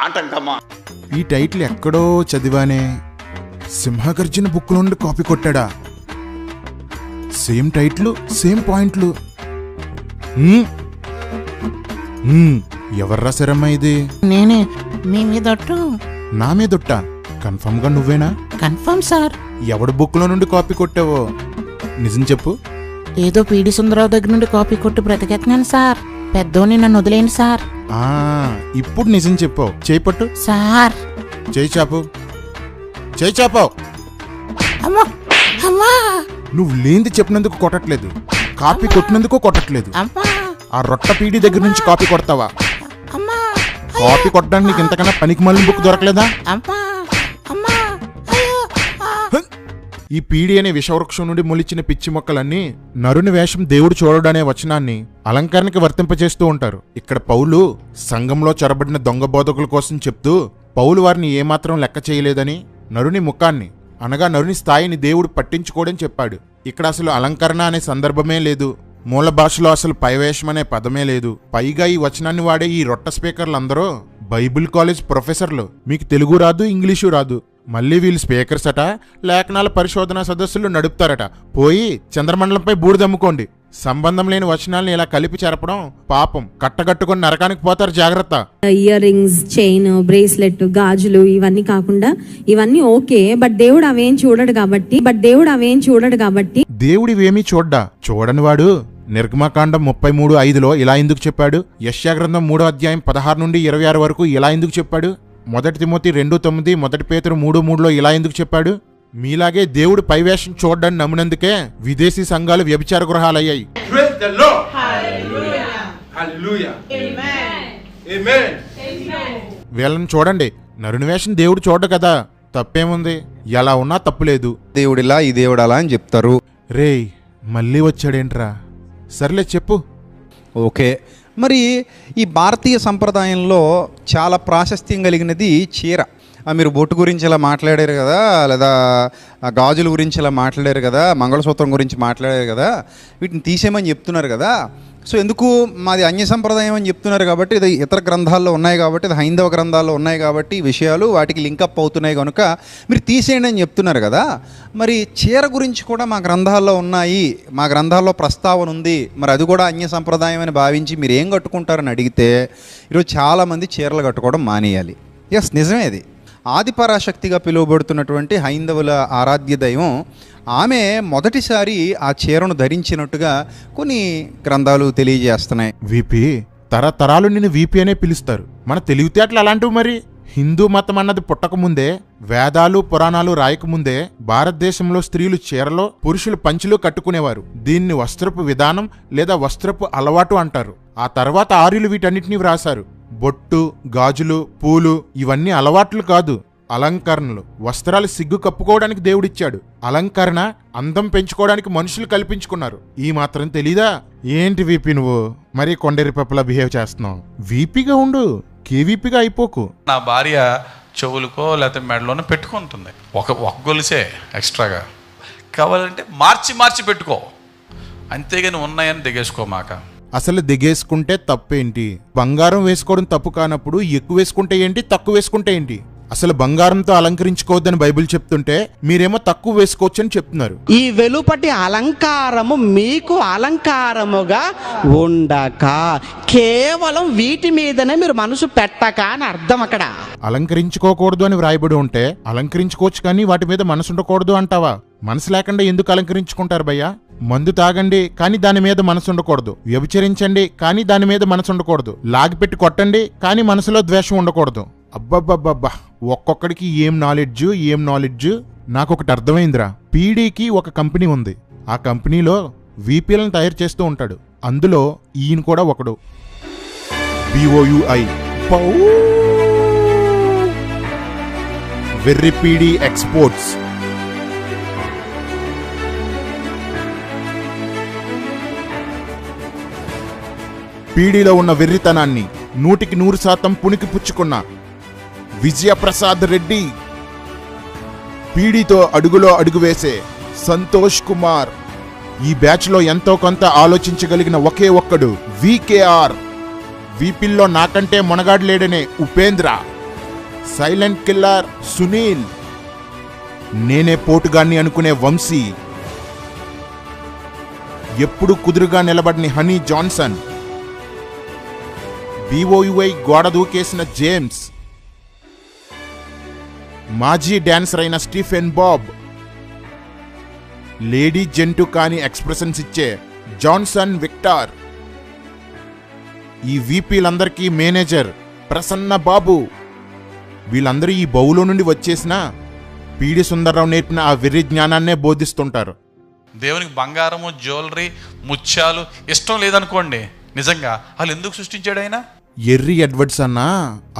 ఆటంకమా. ఈ టైటిల్ ఎక్కడో చదివానే. సింహగర్జన బుక్ నుండి కాపీ కొట్టాడా? సేమ్ టైటిల్, సేమ్ పాయింట్లు. ఎవర్రా సరమ్మా ఇది? నేనే. మీ మీదొట్టు. నా మీదొట్టా? కన్ఫర్మ్ గా నువ్వేనా? Confirm sir. ఎవడు బుక్ లో నుండి కాపీ కొట్టావో నిజం చెప్పు. ఏదో పీడి సుందరరావు దగ్గర నుండి కాపీ కొట్టి బ్రతికెత్తున్నాను సార్. పెద్దోని నన్ను వదిలేండి సార్. ఇప్పుడు నిజం చెప్పావు. చేపట్టు సార్. చేయి చాపు. నువ్వు లేంది చెప్పినందుకు కొట్టట్లేదు, కాపీ కొట్టినందుకు కొట్టట్లేదు. ఆ రొట్ట పీడి దగ్గర నుంచి కాపీ కొడతావా? కాపీ కొట్టడానికి నీకు ఇంతకన్నా పనికి మళ్ళీ బుక్ దొరకలేదా? ఈ పీడి అనే విషవృక్షం నుండి మొలిచిన పిచ్చి మొక్కలన్నీ నరుని వేషం దేవుడు చూడడనే వచనాన్ని అలంకరణకి వర్తింపజేస్తూ ఉంటారు. ఇక్కడ పౌలు సంఘంలో చొరబడిన దొంగ బోధకుల కోసం చెప్తూ పౌలు వారిని ఏమాత్రం లెక్క చేయలేదని, నరుని ముఖాన్ని అనగా నరుని స్థాయిని దేవుడు పట్టించుకోడని చెప్పాడు. ఇక్కడ అసలు అలంకరణ అనే సందర్భమే లేదు. మూల భాషలో అసలు పైవేషం అనే పదమే లేదు. పైగా ఈ వచనాన్ని వాడే ఈ రొట్ట స్పీకర్లందరూ బైబిల్ కాలేజ్ ప్రొఫెసర్లు. మీకు తెలుగు రాదు, ఇంగ్లీషు రాదు. మళ్ళీ వీళ్ళు స్పీకర్స్ అట, లేఖనాల పరిశోధన సదస్సులు నడుపుతారట. పోయి చంద్రమండలంపై బూడిదమ్ముకోండి. సంబంధం లేని వచనాలను ఇలా కలిపి చెరపడం పాపం. కట్టగట్టుకొని నరకానికి పోతారు, జాగ్రత్త. ఇయర్ రింగ్స్, చైన్, బ్రేస్లెట్, గాజులు ఇవన్నీ కాకుండా ఇవన్నీ ఓకే, బట్ దేవుడు అవేం చూడడు కాబట్టి దేవుడు ఇవేమీ చూడని వాడు నిర్గమకాండం 33:5 ఇలా ఎందుకు చెప్పాడు? యెషయా గ్రంథం 3వ అధ్యాయం 16 నుండి 26 వరకు ఇలా ఎందుకు చెప్పాడు? మొదటి తిమోతి 2:9, మొదటి పేతురు 3:3లో ఇలా ఎందుకు చెప్పాడు? మీలాగే దేవుడు పైవేషం చూడ్డాన్ని నమ్మినందుకే విదేశీ సంఘాలు వ్యభిచార గృహాలయ్యాయి. వీళ్ళని చూడండి, నరుని వేషం దేవుడు చూడ కదా, తప్పేముంది? ఎలా ఉన్నా తప్పులేదు. దేవుడిలా ఈ దేవుడు అలా అని చెప్తారు. రేయ్ మళ్ళీ వచ్చాడేంట్రా? సర్లే చెప్పు. ఓకే, మరి ఈ భారతీయ సంప్రదాయంలో చాలా ప్రాశస్త్యం కలిగినది చీర. మీరు బొట్టు గురించి ఇలా మాట్లాడారు కదా, లేదా గాజుల గురించి ఇలా మాట్లాడారు కదా, మంగళసూత్రం గురించి మాట్లాడారు కదా, వీటిని తీసేయమని చెప్తున్నారు కదా. సో ఎందుకు? మాది అన్య సంప్రదాయం అని చెప్తున్నారు కాబట్టి, ఇది ఇతర గ్రంథాల్లో ఉన్నాయి కాబట్టి, ఇది హైందవ గ్రంథాల్లో ఉన్నాయి కాబట్టి విషయాలు వాటికి లింకప్ అవుతున్నాయి కనుక మీరు తీసేయండి అని చెప్తున్నారు కదా. మరి చీర గురించి కూడా మా గ్రంథాల్లో ఉన్నాయి, మా గ్రంథాల్లో ప్రస్తావన ఉంది, మరి అది కూడా అన్య సంప్రదాయం అని భావించి మీరు ఏం కట్టుకుంటారని అడిగితే ఈరోజు చాలామంది చీరలు కట్టుకోవడం మానేయాలి. ఎస్, నిజమే. అది ఆదిపరాశక్తిగా పిలువబడుతున్నటువంటి హైందవుల ఆరాధ్య దైవం ఆమె మొదటిసారి ఆ చీరను ధరించినట్టుగా కొన్ని గ్రంథాలు తెలియజేస్తున్నాయి. వీపీ, తరతరాలు నిన్ను వీపీ అనే పిలుస్తారు. మన తెలివితేటలు అలాంటివి. మరి హిందూ మతం అన్నది పుట్టకముందే, వేదాలు పురాణాలు రాయకముందే భారతదేశంలో స్త్రీలు చీరలో, పురుషులు పంచెలు కట్టుకునేవారు. దీన్ని వస్త్రపు విధానం లేదా వస్త్రపు అలవాటు అంటారు. ఆ తర్వాత ఆర్యులు వీటన్నిటినీ వ్రాసారు. బొట్టు, గాజులు, పూలు ఇవన్నీ అలవాట్లు కాదు, అలంకరణలు. వస్త్రాలు సిగ్గు కప్పుకోవడానికి దేవుడిచ్చాడు. అలంకరణ అందం పెంచుకోవడానికి మనుషులు కల్పించుకున్నారు. ఈ మాత్రం తెలీదా? ఏంటి వీపీ నువ్వు మరీ కొండేరి పప్పులా బిహేవ్ చేస్తున్నావు? వీపీగా ఉండు, కేవీపీగా అయిపోకు. నా భార్య చెవులకో లేకపోతే మెడలోనో పెట్టుకుంటుంది, ఒక గొలుసే ఎక్స్ట్రాగా. కావాలంటే మార్చి పెట్టుకో, అంతేగాని ఉన్నాయని దిగేసుకోమాక. అసలు దిగేసుకుంటే తప్పేంటి? బంగారం వేసుకోవడం తప్పు కానప్పుడు ఎక్కువ వేసుకుంటే ఏంటి, తక్కువ వేసుకుంటే ఏంటి? అసలు బంగారంతో అలంకరించుకోవద్దని బైబిల్ చెప్తుంటే మీరేమో తక్కువ వేసుకోవచ్చు అని చెప్తున్నారు. ఈ వెలుపటి అలంకారము మీకు అలంకారముగా ఉండక కేవలం వీటి మీదనే మీరు మనసు పెట్టక అని అర్థం. అక్కడ అలంకరించుకోకూడదు అని వ్రాయబడి ఉంటే అలంకరించుకోవచ్చు కానీ వాటి మీద మనసు ఉండకూడదు అంటావా? మనసు లేకుండా ఎందుకు అలంకరించుకుంటారు భయ్యా? మందు తాగండి కానీ దాని మీద మనసు ఉండకూడదు. వ్యభిచరించండి కానీ దాని మీద మనసు ఉండకూడదు. లాగిపెట్టి కొట్టండి కానీ మనసులో ద్వేషం ఉండకూడదు. అబ్బబ్బబ్బబ్బా, ఒక్కొక్కడికి ఏం నాలెడ్జ్. నాకొకటి అర్థమైందిరా. పీడీకి ఒక కంపెనీ ఉంది. ఆ కంపెనీలో వీపీలను తయారు చేస్తూ ఉంటాడు. అందులో ఈయన కూడా ఒకడు. BOUI వెర్రి పీడీ ఎక్స్పోర్ట్స్. పీడీలో ఉన్న వెర్రితనాన్ని 100% పుణికి పుచ్చుకున్న విజయప్రసాద్ రెడ్డి, పీడీతో అడుగులో అడుగు వేసే సంతోష్ కుమార్, ఈ బ్యాచ్లో ఎంతో కొంత ఆలోచించగలిగిన ఒకే ఒక్కడు VKR. వీపిల్లో నాకంటే మొనగాడు లేడనే ఉపేంద్ర, సైలెంట్ కిల్లర్ సునీల్, నేనే పోటుగాన్ని అనుకునే వంశీ, ఎప్పుడు కుదురుగా నిలబడిన హనీ జాన్సన్, BOUI గోడ దూకేసిన జేమ్స్, మాజీ డాన్సర్ అయిన స్టీఫెన్ బాబ్, లేడీ జంటు కాని ఎక్స్ప్రెషన్స్ ఇచ్చే జాన్సన్ విక్టర్, ఈ వీపీలందరికీ మేనేజర్ ప్రసన్న బాబు. వీళ్ళందరూ ఈ బౌలో నుండి వచ్చేసిన పీడి సుందర్రావు నేర్పిన ఆ వెర్రి జ్ఞానాన్నే బోధిస్తుంటారు. దేవునికి బంగారము, జ్యువెలరీ, ముత్యాలు ఇష్టం లేదనుకోండి, నిజంగా వాళ్ళు ఎందుకు సృష్టించాడు ఆయన? ఎర్రి ఎడ్వర్డ్స్ అన్నా,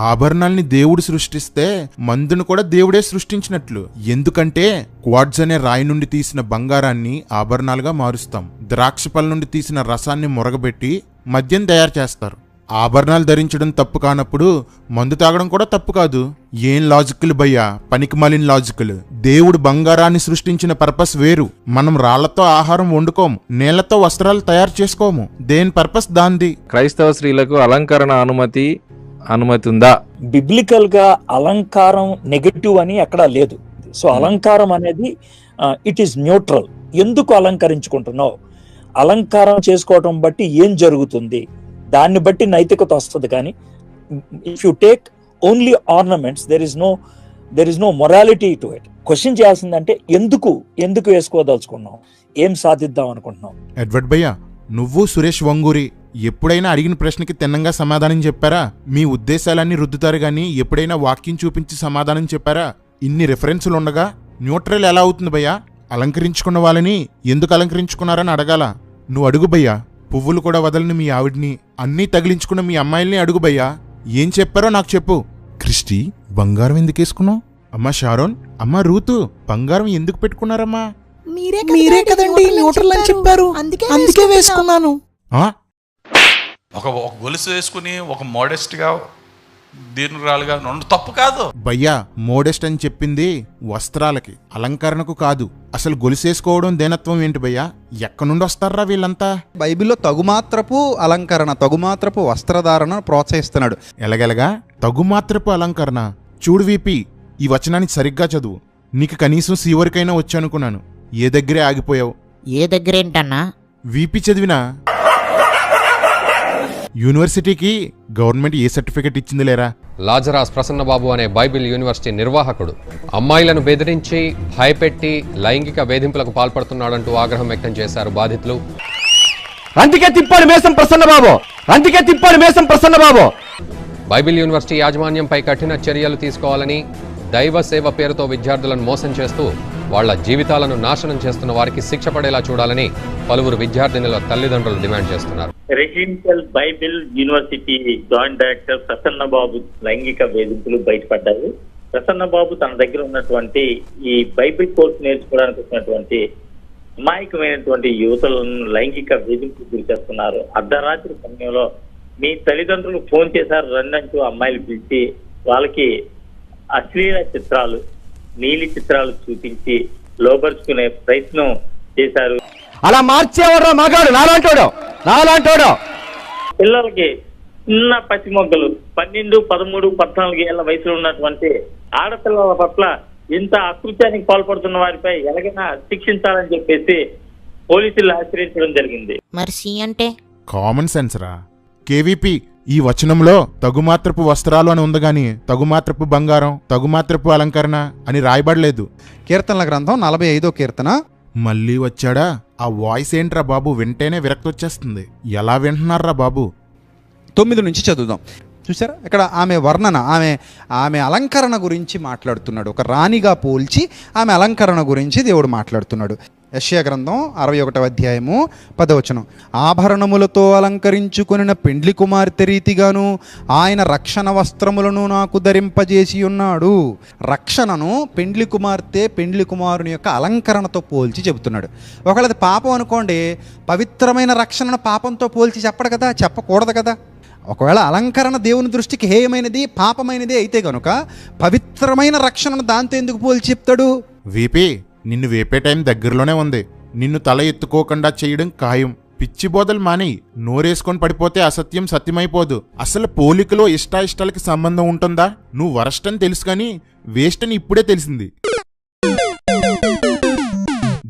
ఆభరణాల్ని దేవుడు సృష్టిస్తే మందును కూడా దేవుడే సృష్టించినట్లు. ఎందుకంటే క్వార్ట్జ్ అనే రాయి నుండి తీసిన బంగారాన్ని ఆభరణాలుగా మారుస్తాం. ద్రాక్ష పళ్ళ నుండి తీసిన రసాన్ని మురగబెట్టి మద్యం తయారు చేస్తారు. ఆభరణాలు ధరించడం తప్పు కానప్పుడు మందు తాగడం కూడా తప్పు కాదు. ఏం లాజికల్ భయ్యా, పనికి మాలిన లాజికల్. దేవుడు బంగారాన్ని సృష్టించిన పర్పస్ వేరు. మనం రాళ్లతో ఆహారం వండుకోము, నీళ్లతో వస్త్రాలు తయారు చేసుకోము. దేని పర్పస్ దాంది. క్రైస్తవ స్త్రీలకు అలంకరణ అనుమతి ఉందా? బిబ్లికల్ గా అలంకారం నెగటివ్ అని ఎక్కడా లేదు. సో అలంకారం అనేది ఇట్ ఈస్ న్యూట్రల్. ఎందుకు అలంకరించుకుంటున్నావు, అలంకారం చేసుకోవటం బట్టి ఏం జరుగుతుంది, దాన్ని బట్టి నైతికత వస్తుంది. కానీ if you take only ornaments, there is no morality to it. Question చేయాల్సిందంటే ఎందుకు వేసుకోదలుచుకున్నావు, ఏం సాధిద్దాం అనుకుంటున్నావు? ఎడ్వర్డ్ భయ్యా, నువ్వు సురేష్ వంగూరి ఎప్పుడైనా అడిగిన ప్రశ్నకి తిన్నంగా సమాధానం చెప్పారా? మీ ఉద్దేశాలన్నీ రుద్దుతారు గాని ఎప్పుడైనా వాక్యం చూపించి సమాధానం చెప్పారా? ఇన్ని రిఫరెన్సులు ఉండగా న్యూట్రల్ ఎలా అవుతుంది భయ్యా? అలంకరించుకున్న వాళ్ళని ఎందుకు అలంకరించుకున్నారని అడగాల. నువ్వు అడుగు భయ్యా. పువ్వులు కూడా వదలని మీ ఆవిడ్ని, అన్నీ తగిలించుకున్న మీ అమ్మాయిల్ని అడుగు భయ్యా. ఏం చెప్పారో నాకు చెప్పు. క్రిస్టి, బంగారం ఎందుకు వేసుకున్నావు? అమ్మా షారోన్, అమ్మా రూతు, బంగారం ఎందుకు పెట్టుకున్నారమ్మా? మీరే కదండి న్యూట్రల్ అని చెప్పారు, అందుకే వేసుకున్నాను. ఒక గొలుసు వేసుకుని ఒక మోడెస్ట్గా దీనురాలుగా నుండి తప్పు కాదు భయ్యా. మోడెస్ట్ అని చెప్పింది వస్త్రాలకి, అలంకరణకు కాదు. అసలు గొలుసేసుకోవడం దేనత్వం ఏంటి భయ్యా? ఎక్కడి నుండి వస్తారా వీళ్ళంతా? బైబిల్లో తగుమాత్రపు అలంకరణ, తగుమాత్రపు వస్త్రధారణ ప్రోత్సహిస్తున్నాడు. ఎలగెలగా తగుమాత్రపు అలంకరణ? చూడు వీపీ, ఈ వచనాన్ని సరిగ్గా చదువు. నీకు కనీసం సి వరకైనా వచ్చనుకున్నాను. ఏ దగ్గరే ఆగిపోయావు? ఏ దగ్గరేంటన్నా? వీపీ చదివినా యూనివర్సిటీకి గవర్నమెంట్ ఏ సర్టిఫికెట్ ఇచ్చింది లేరా? లాజరాస్ ప్రసన్నబాబు అనే బైబిల్ యూనివర్సిటీ నిర్వాహకుడు అమ్మాయిలను బెదిరించి భయపెట్టి లైంగిక వేధింపులకు పాల్పడుతున్నాడంటూ ఆగ్రహం వ్యక్తం చేశారు బాధితులు. అందుకే తిప్పాడు మేసం ప్రసన్నబాబు, అందుకే తిప్పాడు మేసం ప్రసన్నబాబు. బైబిల్ యూనివర్సిటీ యాజమాన్యంపై కఠిన చర్యలు తీసుకోవాలని, దైవ సేవ పేరుతో విద్యార్థులను మోసం చేస్తూ వాళ్ల జీవితాలను నాశనం చేస్తున్న వారికి శిక్ష పడేలా చూడాలని పలువురు విద్యార్థినుల తల్లిదండ్రులు డిమాండ్ చేస్తున్నారు. Residential Bible university joint director Prasanna Babu లైంగిక వేధింపులు బయటపడ్డాయి. ప్రసన్నబాబు తన దగ్గర ఉన్నటువంటి ఈ బైబిల్ కోర్స్ నేర్చుకోవడానికి వచ్చినటువంటి అమాయకమైనటువంటి యువతులను లైంగిక వేధింపులు గురి చేస్తున్నారు. అర్ధరాత్రి సమయంలో మీ తల్లిదండ్రులు ఫోన్ చేశారు రండి అంటూ అమ్మాయిలు పిలిచి వాళ్ళకి అశ్లీల చిత్రాలు, నీలి చిత్రాలు చూపించి లోపరుచుకునే ప్రయత్నం చేశారు. అలా మార్చేవాడు మగాడు, నాలాంటోడు. పిల్లలకి చిన్న పసిమొగ్గలు 12, 13, 14 ఏళ్ల వయసులో ఉన్నటువంటి ఆడపిల్లల పట్ల ఇంత అకృత్యానికి పాల్పడుతున్న వారిపై ఎలాగైనా శిక్షించాలని చెప్పేసి పోలీసులు ఆశ్రయించడం జరిగింది. మరి సి అంటే కామన్ సెన్స్ రా. కేవీపీ, ఈ వచనంలో తగుమాత్రపు వస్త్రాలు అని ఉంది గాని తగుమాత్రపు బంగారం, తగుమాత్రపు అలంకరణ అని రాయబడలేదు. కీర్తనల గ్రంథం 45వ కీర్తన. మళ్ళీ వచ్చాడా? ఆ వాయిస్ ఏంట్రా బాబు? వింటేనే విరక్తి వచ్చేస్తుంది. ఎలా వింటున్నారా బాబు? 9 నుంచి చదువుదాం. చూసారా, ఇక్కడ ఆమె వర్ణన, ఆమె అలంకరణ గురించి మాట్లాడుతున్నాడు. ఒక రాణిగా పోల్చి ఆమె అలంకరణ గురించి దేవుడు మాట్లాడుతున్నాడు. యెషయా గ్రంథం 61వ అధ్యాయము 10వ వచనం. ఆభరణములతో అలంకరించుకొనిన పెండ్లి కుమార్తె రీతిగాను ఆయన రక్షణ వస్త్రములను నాకు ధరింపజేసి ఉన్నాడు. రక్షణను పెండ్లి కుమార్తె, పెండ్లి కుమారుని యొక్క అలంకరణతో పోల్చి చెబుతున్నాడు. ఒకవేళ అది పాపం అనుకోండి, పవిత్రమైన రక్షణను పాపంతో పోల్చి చెప్పడు కదా, చెప్పకూడదు కదా. ఒకవేళ అలంకరణ దేవుని దృష్టికి హేయమైనది, పాపమైనది అయితే గనుక పవిత్రమైన రక్షణను దాంతో ఎందుకు పోల్చి చెప్తాడు? వీపీ, నిన్ను వేపే టైం దగ్గరలోనే ఉంది. నిన్ను తల ఎత్తుకోకుండా చేయడం ఖాయం. పిచ్చి బోధలు మాని నోరేసుకొని పడిపోతే అసత్యం సత్యమైపోదు. అసలు పోలికలో ఇష్టాయిష్టాలకి సంబంధం ఉంటుందా? నువ్వు వరస్ట్ అని తెలుసు కానీ వేస్ట్ అని ఇప్పుడే తెలిసింది.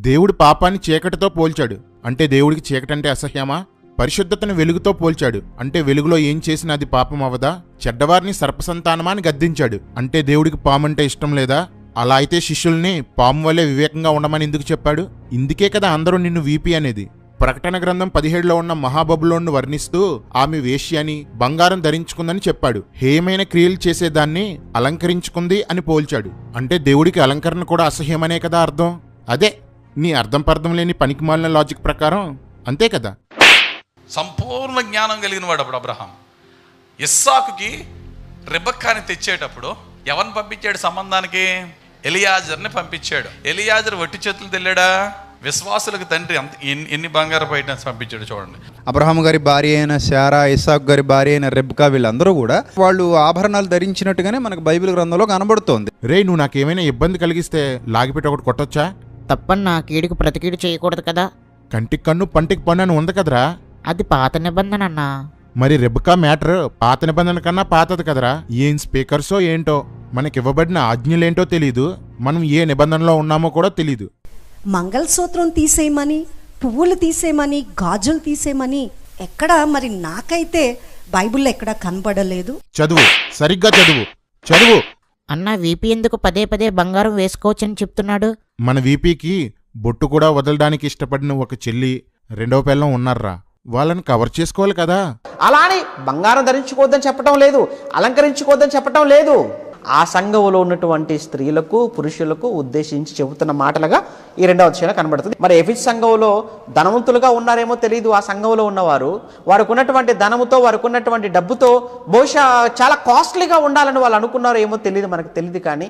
దేవుడు పాపాన్ని చీకటితో పోల్చాడు, అంటే దేవుడికి చీకటంటే అసహ్యమా? పరిశుద్ధతను వెలుగుతో పోల్చాడు, అంటే వెలుగులో ఏం చేసినా అది పాపం అవదా? చెడ్డవారిని సర్పసంతానమా అని గద్దించాడు, అంటే దేవుడికి పామంటే ఇష్టం లేదా? అలా అయితే శిష్యుల్ని పాము వల్లే వివేకంగా ఉండమని ఎందుకు చెప్పాడు? ఇందుకే కదా అందరూ నిన్ను వీపీ అనేది. ప్రకటన గ్రంథం 17లో ఉన్న మహాబబులోను వర్ణిస్తూ ఆమె వేశ్య అని, బంగారం ధరించుకుందని చెప్పాడు. హేయమైన క్రియలు చేసేదాన్ని అలంకరించుకుంది అని పోల్చాడు, అంటే దేవుడికి అలంకరణ కూడా అసహ్యమనే కదా అర్థం. అదే నీ అర్థం పర్థం లేని పనికిమాలిన లాజిక్ ప్రకారం అంతే కదా. సంపూర్ణ జ్ఞానం కలిగిన వాడు అప్పుడు అబ్రహాం. ఇస్సాకుకి రెబెక్కాని తెచ్చేటప్పుడు ఎవరిని పంపించాడు సంబంధానికి? ఎలియాజర్ని పంపించాడు. ఎలియాజర్ వట్టి చేతులు తెల్లాడా? విశ్వాసులకు తండ్రి ఎన్ని బంగారు బయట పంపించాడు చూడండి. అబ్రహాము గారి భార్య అయిన శారా, ఇస్సాకు గారి భార్య అయిన రెబ్కా, వీళ్ళందరూ కూడా వాళ్ళు ఆభరణాలు ధరించినట్టుగానే మనకు బైబిల్ గ్రంథంలో కనబడుతోంది. రే, నువ్వు నాకేమైనా ఇబ్బంది కలిగిస్తే లాగిపెట్టి ఒకటి కొట్టొచ్చా? తప్పన్నా, కీడుకు ప్రతికీడు చేయకూడదు కదా. కంటికి కన్ను పంటికి పన్ను అని ఉంది కదరా. అది పాత నిబంధన అన్నా. మరి రెబెకా మ్యాటర్ పాత నిబంధన కన్నా పాతది కదరా. ఏం స్పీకర్సో ఏంటో, మనకివ్వబడిన ఆజ్ఞలేంటో తెలీదు, మనం ఏ నిబంధనలో ఉన్నామో కూడా తెలీదు. మంగళసూత్రం తీసేయమని, పువ్వులు తీసేయమని, గాజులు తీసేయమని ఎక్కడా మరి నాకైతే బైబిల్లో ఎక్కడా కనబడలేదు. చదువు, సరిగ్గా చదువు. అన్న, వీపీ ఎందుకు పదే పదే బంగారం వేసుకోవచ్చని చెప్తున్నాడు? మన వీపీకి బొట్టు కూడా వదలడానికి ఇష్టపడిన ఒక చెల్లి, రెండవ పిల్లం ఉన్నారా. వాళ్ళని కవర్ చేసుకోవాలి కదా. అలా అని బంగారం ధరించుకోవద్దని చెప్పటం లేదు, అలంకరించుకోవద్దని చెప్పటం లేదు. ఆ సంఘంలో ఉన్నటువంటి స్త్రీలకు పురుషులకు ఉద్దేశించి చెబుతున్న మాటలుగా ఈ 2వ అధ్యాయంలో కనబడుతుంది. మరి ఎఫెసు సంఘంలో ధనవంతులుగా ఉన్నారేమో తెలియదు. ఆ సంఘంలో ఉన్నవారు వారికి ఉన్నటువంటి ధనముతో, వారికి ఉన్నటువంటి డబ్బుతో బహుశా చాలా కాస్ట్లీగా ఉండాలని వాళ్ళు అనుకున్నారో ఏమో తెలియదు, మనకు తెలియదు. కానీ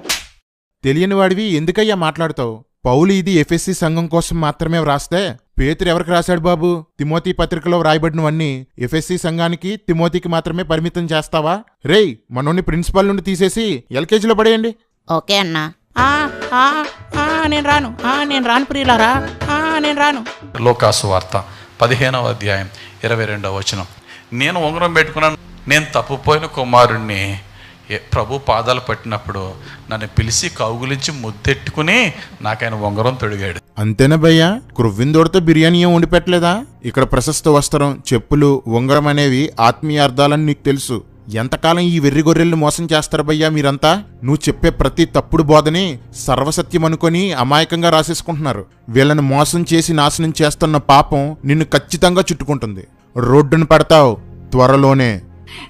తెలియని వాడివి ఎందుకయ్యా మాట్లాడతావు? పౌలు ఇది ఎఫెసీ సంఘం కోసం మాత్రమే వ్రాస్తే పేతురు ఎవరికి రాశాడు బాబు? తిమోతి పత్రికలో వ్రాయబడినవన్నీ ఎఫెసీ సంఘానికి, తిమోతికి మాత్రమే పరిమితం చేస్తావా? రేయ్, మనోని ప్రిన్సిపాల్ నుండి తీసేసి LKGలో పడేయండి. ఓకే అన్నా. నేను రాను ప్రియులారా, నేను రాను. లోకాసు వార్త 15వ అధ్యాయం 22వ వచనం. నేను ఉంగరం పెట్టుకున్నాను, నేను తప్పుపోయిన కుమారుణ్ణి ప్రభు పాదాలు పట్టినప్పుడు నన్ను పిలిచి కౌగులించి ముద్దెట్టుకుని నాకైన ఉంగరం తొడిగాడు. అంతేనా భయ్యా? క్రొవ్విందోడితో బిర్యానీ ఏం వండి పెట్టలేదా? ఇక్కడ ప్రశస్త వస్త్రం, చెప్పులు, ఉంగరం అనేవి ఆత్మీయ అర్థాలని నీకు తెలుసు. ఎంతకాలం ఈ వెర్రి గొర్రెల్ని మోసం చేస్తారు భయ్యా మీరంతా? నువ్వు చెప్పే ప్రతి తప్పుడు బోధని సర్వసత్యం అనుకొని అమాయకంగా రాసేసుకుంటున్నారు. వీళ్ళని మోసం చేసి నాశనం చేస్తున్న పాపం నిన్ను ఖచ్చితంగా చుట్టుకుంటుంది. రోడ్డును పడతావు త్వరలోనే.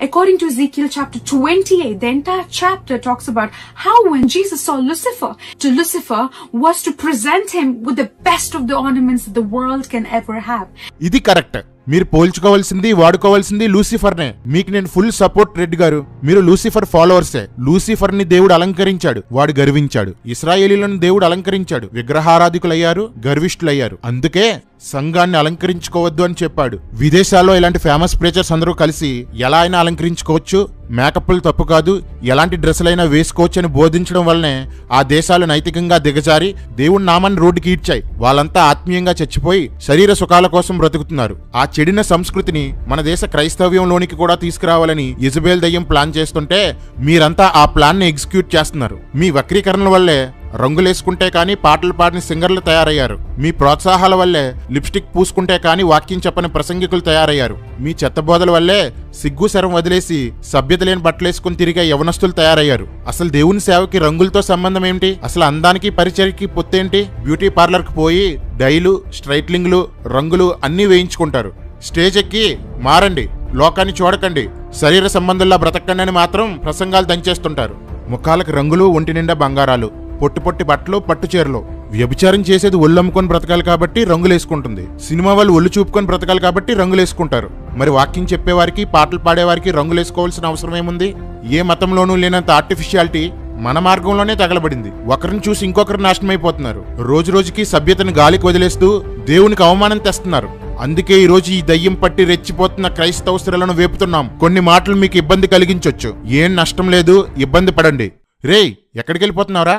According to Ezekiel chapter 28, the entire chapter talks about how when Jesus saw Lucifer was to present him with the best of the ornaments that the world can ever have. ఇది కరెక్ట్. మీరు పోల్చుకోవాల్సింది, వాడుకోవాల్సింది లూసిఫర్నే. మీకు నేను full support Reddy గారు. మీరు Lucifer ఫాలోవర్సే. Lucifer ని దేవుడు అలంకరించాడు, వాడు గర్వించాడు. ఇశ్రాయేలీలను దేవుడు అలంకరించాడు, విగ్రహారాధికులయ్యారు, గర్విష్ఠులయ్యారు. అందుకే సంఘాన్ని అలంకరించుకోవద్దు అని చెప్పాడు. విదేశాల్లో ఇలాంటి ఫేమస్ ప్రేచర్స్ అందరూ కలిసి ఎలా అయినా అలంకరించుకోవచ్చు, మేకప్లు తప్పు కాదు, ఎలాంటి డ్రెస్సులైనా వేసుకోవచ్చు అని బోధించడం వల్లనే ఆ దేశాలు నైతికంగా దిగజారి దేవుడి నామాన్ని రోడ్డుకి ఈడ్చాయి. వాళ్ళంతా ఆత్మీయంగా చచ్చిపోయి శరీర సుఖాల కోసం బ్రతుకుతున్నారు. ఆ చెడిన సంస్కృతిని మన దేశ క్రైస్తవ్యంలోనికి కూడా తీసుకురావాలని యెజబెల్ దయ్యం ప్లాన్ చేస్తుంటే మీరంతా ఆ ప్లాన్ ని ఎగ్జిక్యూట్ చేస్తున్నారు. మీ వక్రీకరణల వల్లే రంగులేసుకుంటే కానీ పాటలు పాడిన సింగర్లు తయారయ్యారు. మీ ప్రోత్సాహాల వల్లే లిప్స్టిక్ పూసుకుంటే కానీ వాక్యం చెప్పని ప్రసంగికులు తయారయ్యారు. మీ చెత్తబోధల వల్లే సిగ్గు శరం వదిలేసి సభ్యత లేని బట్టలేసుకుని తిరిగే యవనస్తులు తయారయ్యారు. అసలు దేవుని సేవకి రంగులతో సంబంధం ఏమిటి? అసలు అందానికి పరిచయకి పొత్తేంటి? బ్యూటీ పార్లర్కి పోయి డైలు, స్ట్రైట్లింగ్లు, రంగులు అన్నీ వేయించుకుంటారు. స్టేజ్ ఎక్కి మారండి, లోకాన్ని చూడకండి, శరీర సంబంధంలా బ్రతకండి అని మాత్రం ప్రసంగాలు దంచేస్తుంటారు. ముఖాలకు రంగులు, ఒంటి నిండా బంగారాలు, పొట్టి పొట్టి బట్టలు, పట్టు చీరలు. వ్యభిచారం చేసేది ఒళ్ళు అమ్ముకొని బ్రతకాలి కాబట్టి రంగులేసుకుంటుంది. సినిమా వాళ్ళు ఒళ్ళు చూపుకొని బ్రతకాలి కాబట్టి రంగులేసుకుంటారు. మరి వాక్యం చెప్పేవారికి, పాటలు పాడేవారికి రంగులేసుకోవాల్సిన అవసరం ఏముంది? ఏ మతంలోనూ లేనంత ఆర్టిఫిషియాలిటీ మన మార్గంలోనే తగలబడింది. ఒకరిని చూసి ఇంకొకరు నాశనమైపోతున్నారు. రోజు రోజుకి సభ్యతను గాలికి వదిలేస్తూ దేవునికి అవమానం తెస్తున్నారు. అందుకే ఈ రోజు ఈ దయ్యం పట్టి రెచ్చిపోతున్న క్రైస్తవ స్త్రీలను వేపుతున్నాం. కొన్ని మాటలు మీకు ఇబ్బంది కలిగించొచ్చు, ఏం నష్టం లేదు, ఇబ్బంది పడండి. రేయ్, ఎక్కడికి వెళ్ళిపోతున్నావురా?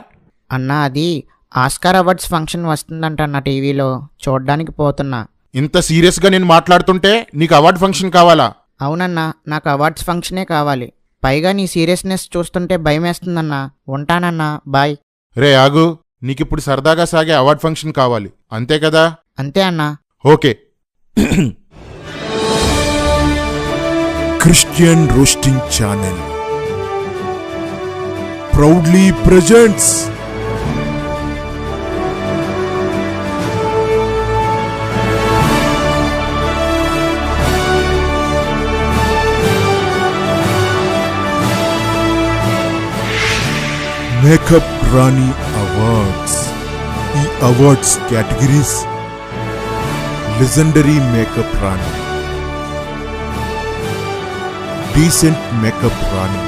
అన్నా, అది ఆస్కార్ అవార్డ్స్ ఫంక్షన్ వస్తుందంట అన్న, టీవీలో చూడడానికి పోతున్నా. ఇంత సీరియస్ గా నేను మాట్లాడుతుంటే నీకు అవార్డ్ ఫంక్షన్ కావాలా? అవునన్నా, నాకు అవార్డ్స్ ఫంక్షనే కావాలి. పైగా నీ సీరియస్నెస్ చూస్తుంటే భయం వేస్తుందన్నా. ఉంటానన్నా, బాయ్. రే ఆగు, నీకిప్పుడు సరదాగా సాగే అవార్డ్ ఫంక్షన్ కావాలి, అంతే కదా? అంతే అన్నా. Okay. Christian roasting channel proudly presents Makeup Rani Awards. ఈ awards categories: Legendary Makeup Rani, Decent Makeup Rani,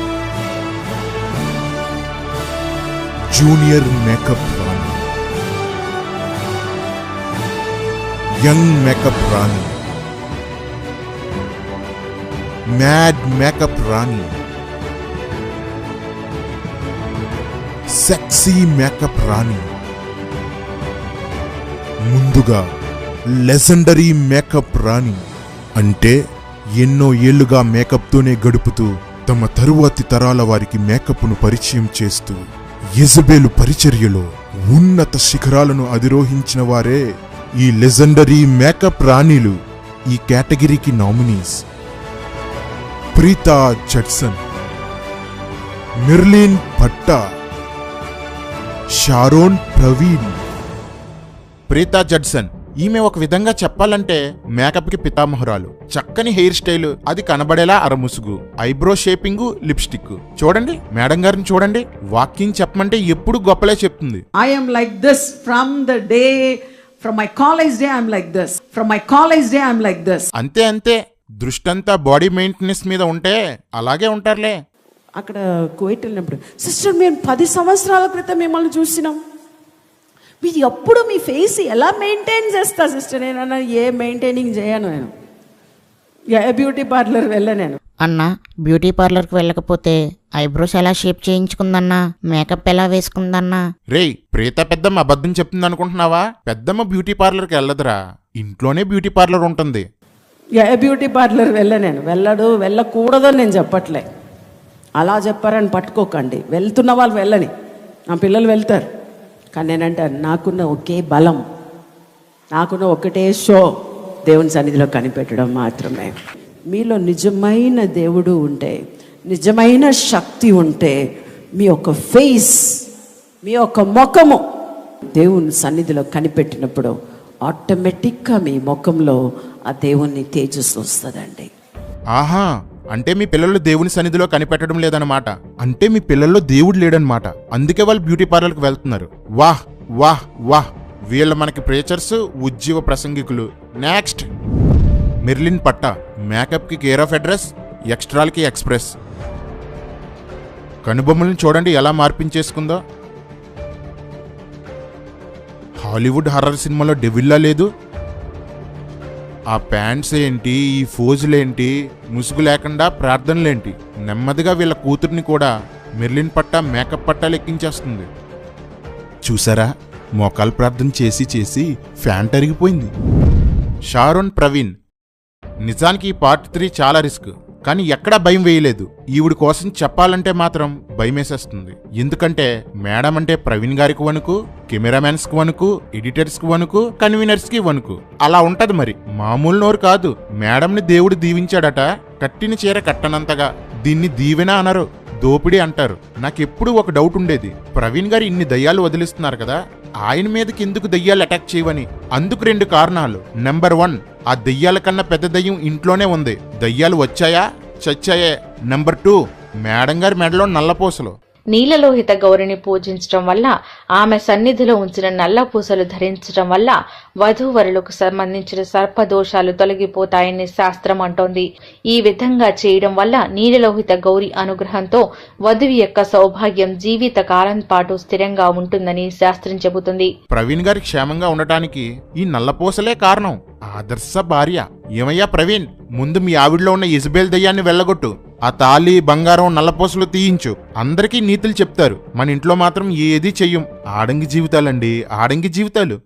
Junior Makeup Rani, Young Makeup Rani, Mad Makeup Rani, Sexy Makeup Rani. ముందుగా legendary makeup రాణి అంటే ఎన్నో ఏళ్లుగా మేకప్తోనే గడుపుతూ తమ తరువాతి తరాల వారికి మేకప్ను పరిచయం చేస్తూ యెజబెలు పరిచర్యలో ఉన్నత శిఖరాలను అధిరోహించిన వారే ఈ లెజెండరీ మేకప్ రాణిలు. ఈ కేటగిరీకి nominees: Preetha Judson, మిర్లిన్ Bhata, Sharon Praveen. Preetha Judson ఈమె ఒక విధంగా చెప్పాలంటే మేకప్ కి పితామహురాలు. చక్కని హెయిర్ స్టైల్, అది కనబడేలా అరముసుగు, ఐబ్రో షేపింగ్, లిప్స్టిక్. చూడండి మేడం గారిని చూడండి, వాకింగ్ చెప్పమంటే ఎప్పుడు గొప్పలే చెప్తుంది. I am like this from the day, from my college day I'm like this. From my college day I'm like this. అంతే దృష్టంతా బాడీ మెయింటెనెన్స్ మీద ఉంటే అలాగే ఉంటారులే. అక్కడ కువైట్ వెళ్ళినప్పుడు సిస్టర్ మేము 10 సంవత్సరాల క్రితం మిమ్మల్ని చూసినాం, మీరు ఎప్పుడు మీ ఫేస్ ఎలా మెయింటైన్ చేస్తా సిస్టర్? నేను ఏ మెయింటైనింగ్ చేయను, నేను ఏ బ్యూటీ పార్లర్ వెళ్ళను. అన్న బ్యూటీ పార్లర్కి వెళ్ళకపోతే ఐబ్రోస్ ఎలా షేప్ చేయించుకుందన్నా, మేకప్ ఎలా వేసుకుందన్నా? రేయ్ ప్రేత పెద్దమ్మ అబద్ధం చెప్తుంది అనుకుంటున్నావా? పెద్దమ్మ బ్యూటీ పార్లర్కి వెళ్ళదురా, ఇంట్లోనే బ్యూటీ పార్లర్ ఉంటుంది. ఏ బ్యూటీ పార్లర్ వెళ్ళను, వెళ్ళకూడదని నేను చెప్పట్లే, అలా చెప్పారని పట్టుకోకండి. వెళ్తున్న వాళ్ళు వెళ్ళని, నా పిల్లలు వెళ్తారు. కానీ నేనంటాను నాకున్న ఒకే బలం, నాకున్న ఒకటే షో దేవుని సన్నిధిలో కనిపెట్టడం మాత్రమే. మీలో నిజమైన దేవుడు ఉంటే, నిజమైన శక్తి ఉంటే, మీ యొక్క ఫేస్, మీ యొక్క ముఖము దేవుని సన్నిధిలో కనిపెట్టినప్పుడు ఆటోమేటిక్గా మీ ముఖంలో ఆ దేవుని తేజస్సు వస్తుందండి. ఆహా, అంటే మీ పిల్లలు దేవుని సన్నిధిలో కనిపెట్టడం లేదన్నమాట. అంటే మీ పిల్లల్లో దేవుడు లేడనమాట, అందుకే వాళ్ళు బ్యూటీ పార్లర్కి వెళ్తున్నారు. వాహ్ వాహ్ వాహ్, వీళ్ళ మనకి ప్రేచర్స్, ఉజ్జీవ ప్రసంగికులు. నెక్స్ట్ మెర్లిన్ పట్టా, మేకప్ కి కేర్ ఆఫ్ అడ్రస్, ఎక్స్ట్రాలకి ఎక్స్ప్రెస్. కనుబొమ్మలను చూడండి ఎలా మార్పించేసుకుందో. హాలీవుడ్ హర్రర్ సినిమాలో డెవిల్లా లేదు. ఆ ప్యాంట్స్ ఏంటి, ఈ ఫోజులేంటి, ముసుగు లేకుండా ప్రార్థనలేంటి. నెమ్మదిగా వీళ్ళ కూతుర్ని కూడా మెర్లిన్ పట్టా, మేకప్ పట్టా లెక్కించేస్తుంది. చూసారా, మోకాలు ప్రార్థన చేసి చేసి ఫ్యాంట్ అరిగిపోయింది. షారోన్ ప్రవీణ్. నిజానికి ఈ పార్ట్ 3 చాలా రిస్క్, కానీ ఎక్కడా భయం వేయలేదు. ఈవిడ కోసం చెప్పాలంటే మాత్రం భయమేసేస్తుంది. ఎందుకంటే మేడం అంటే ప్రవీణ్ గారికి వణుకు, కెమెరామెన్స్ కి వణుకు, ఎడిటర్స్ కి వణుకు, కన్వీనర్స్ కి వణుకు. అలా ఉంటది మరి. మామూలు నోరు కాదు. మేడంని దేవుడు దీవించాడట, కట్టిన చీర కట్టనంతగా. దీన్ని దీవెన అనరు, దోపిడీ అంటారు. నాకెప్పుడు ఒక డౌట్ ఉండేది, ప్రవీణ్ గారు ఇన్ని దయ్యాలు వదిలిస్తున్నారు కదా, ఆయన మీదకి ఎందుకు దయ్యాలు అటాక్ చేయవని. అందుకు 2 కారణాలు. నెంబర్ 1, ఆ దయ్యాల కన్నా పెద్ద దయ్యం ఇంట్లోనే ఉంది, దయ్యాలు వచ్చాయా చచ్చాయే. నెంబర్ 2, మేడం గారి మెడలో నల్లపూసలు. నీలలోహిత గౌరిని పూజించడం వల్ల, ఆమె సన్నిధిలో ఉంచిన నల్ల పూసలు ధరించడం వల్ల వధూవరులకు సంబంధించిన సర్పదోషాలు తొలగిపోతాయని శాస్త్రం అంటోంది. ఈ విధంగా చేయడం వల్ల నీలలోహిత గౌరి అనుగ్రహంతో వధువు యొక్క సౌభాగ్యం జీవిత కాలం పాటు స్థిరంగా ఉంటుందని శాస్త్రం చెబుతుంది. ప్రవీణ్ గారి క్షేమంగా ఉండటానికి ఈ నల్లపూసలే కారణం. ఆదర్శ భార్య. ఏమయ్యా ప్రవీణ్, ముందు మీ ఆవిడలో ఉన్న ఇజబేల్ దయ్యాన్ని వెళ్ళగొట్టు, ఆ తాళి, బంగారం, నల్లపూసలు తీయించు. అందరికీ నీతులు చెప్తారు, మన ఇంట్లో మాత్రం ఏదీ చెయ్యం. ఆడంగి జీవితాలండి, ఆడంగి జీవితాలు.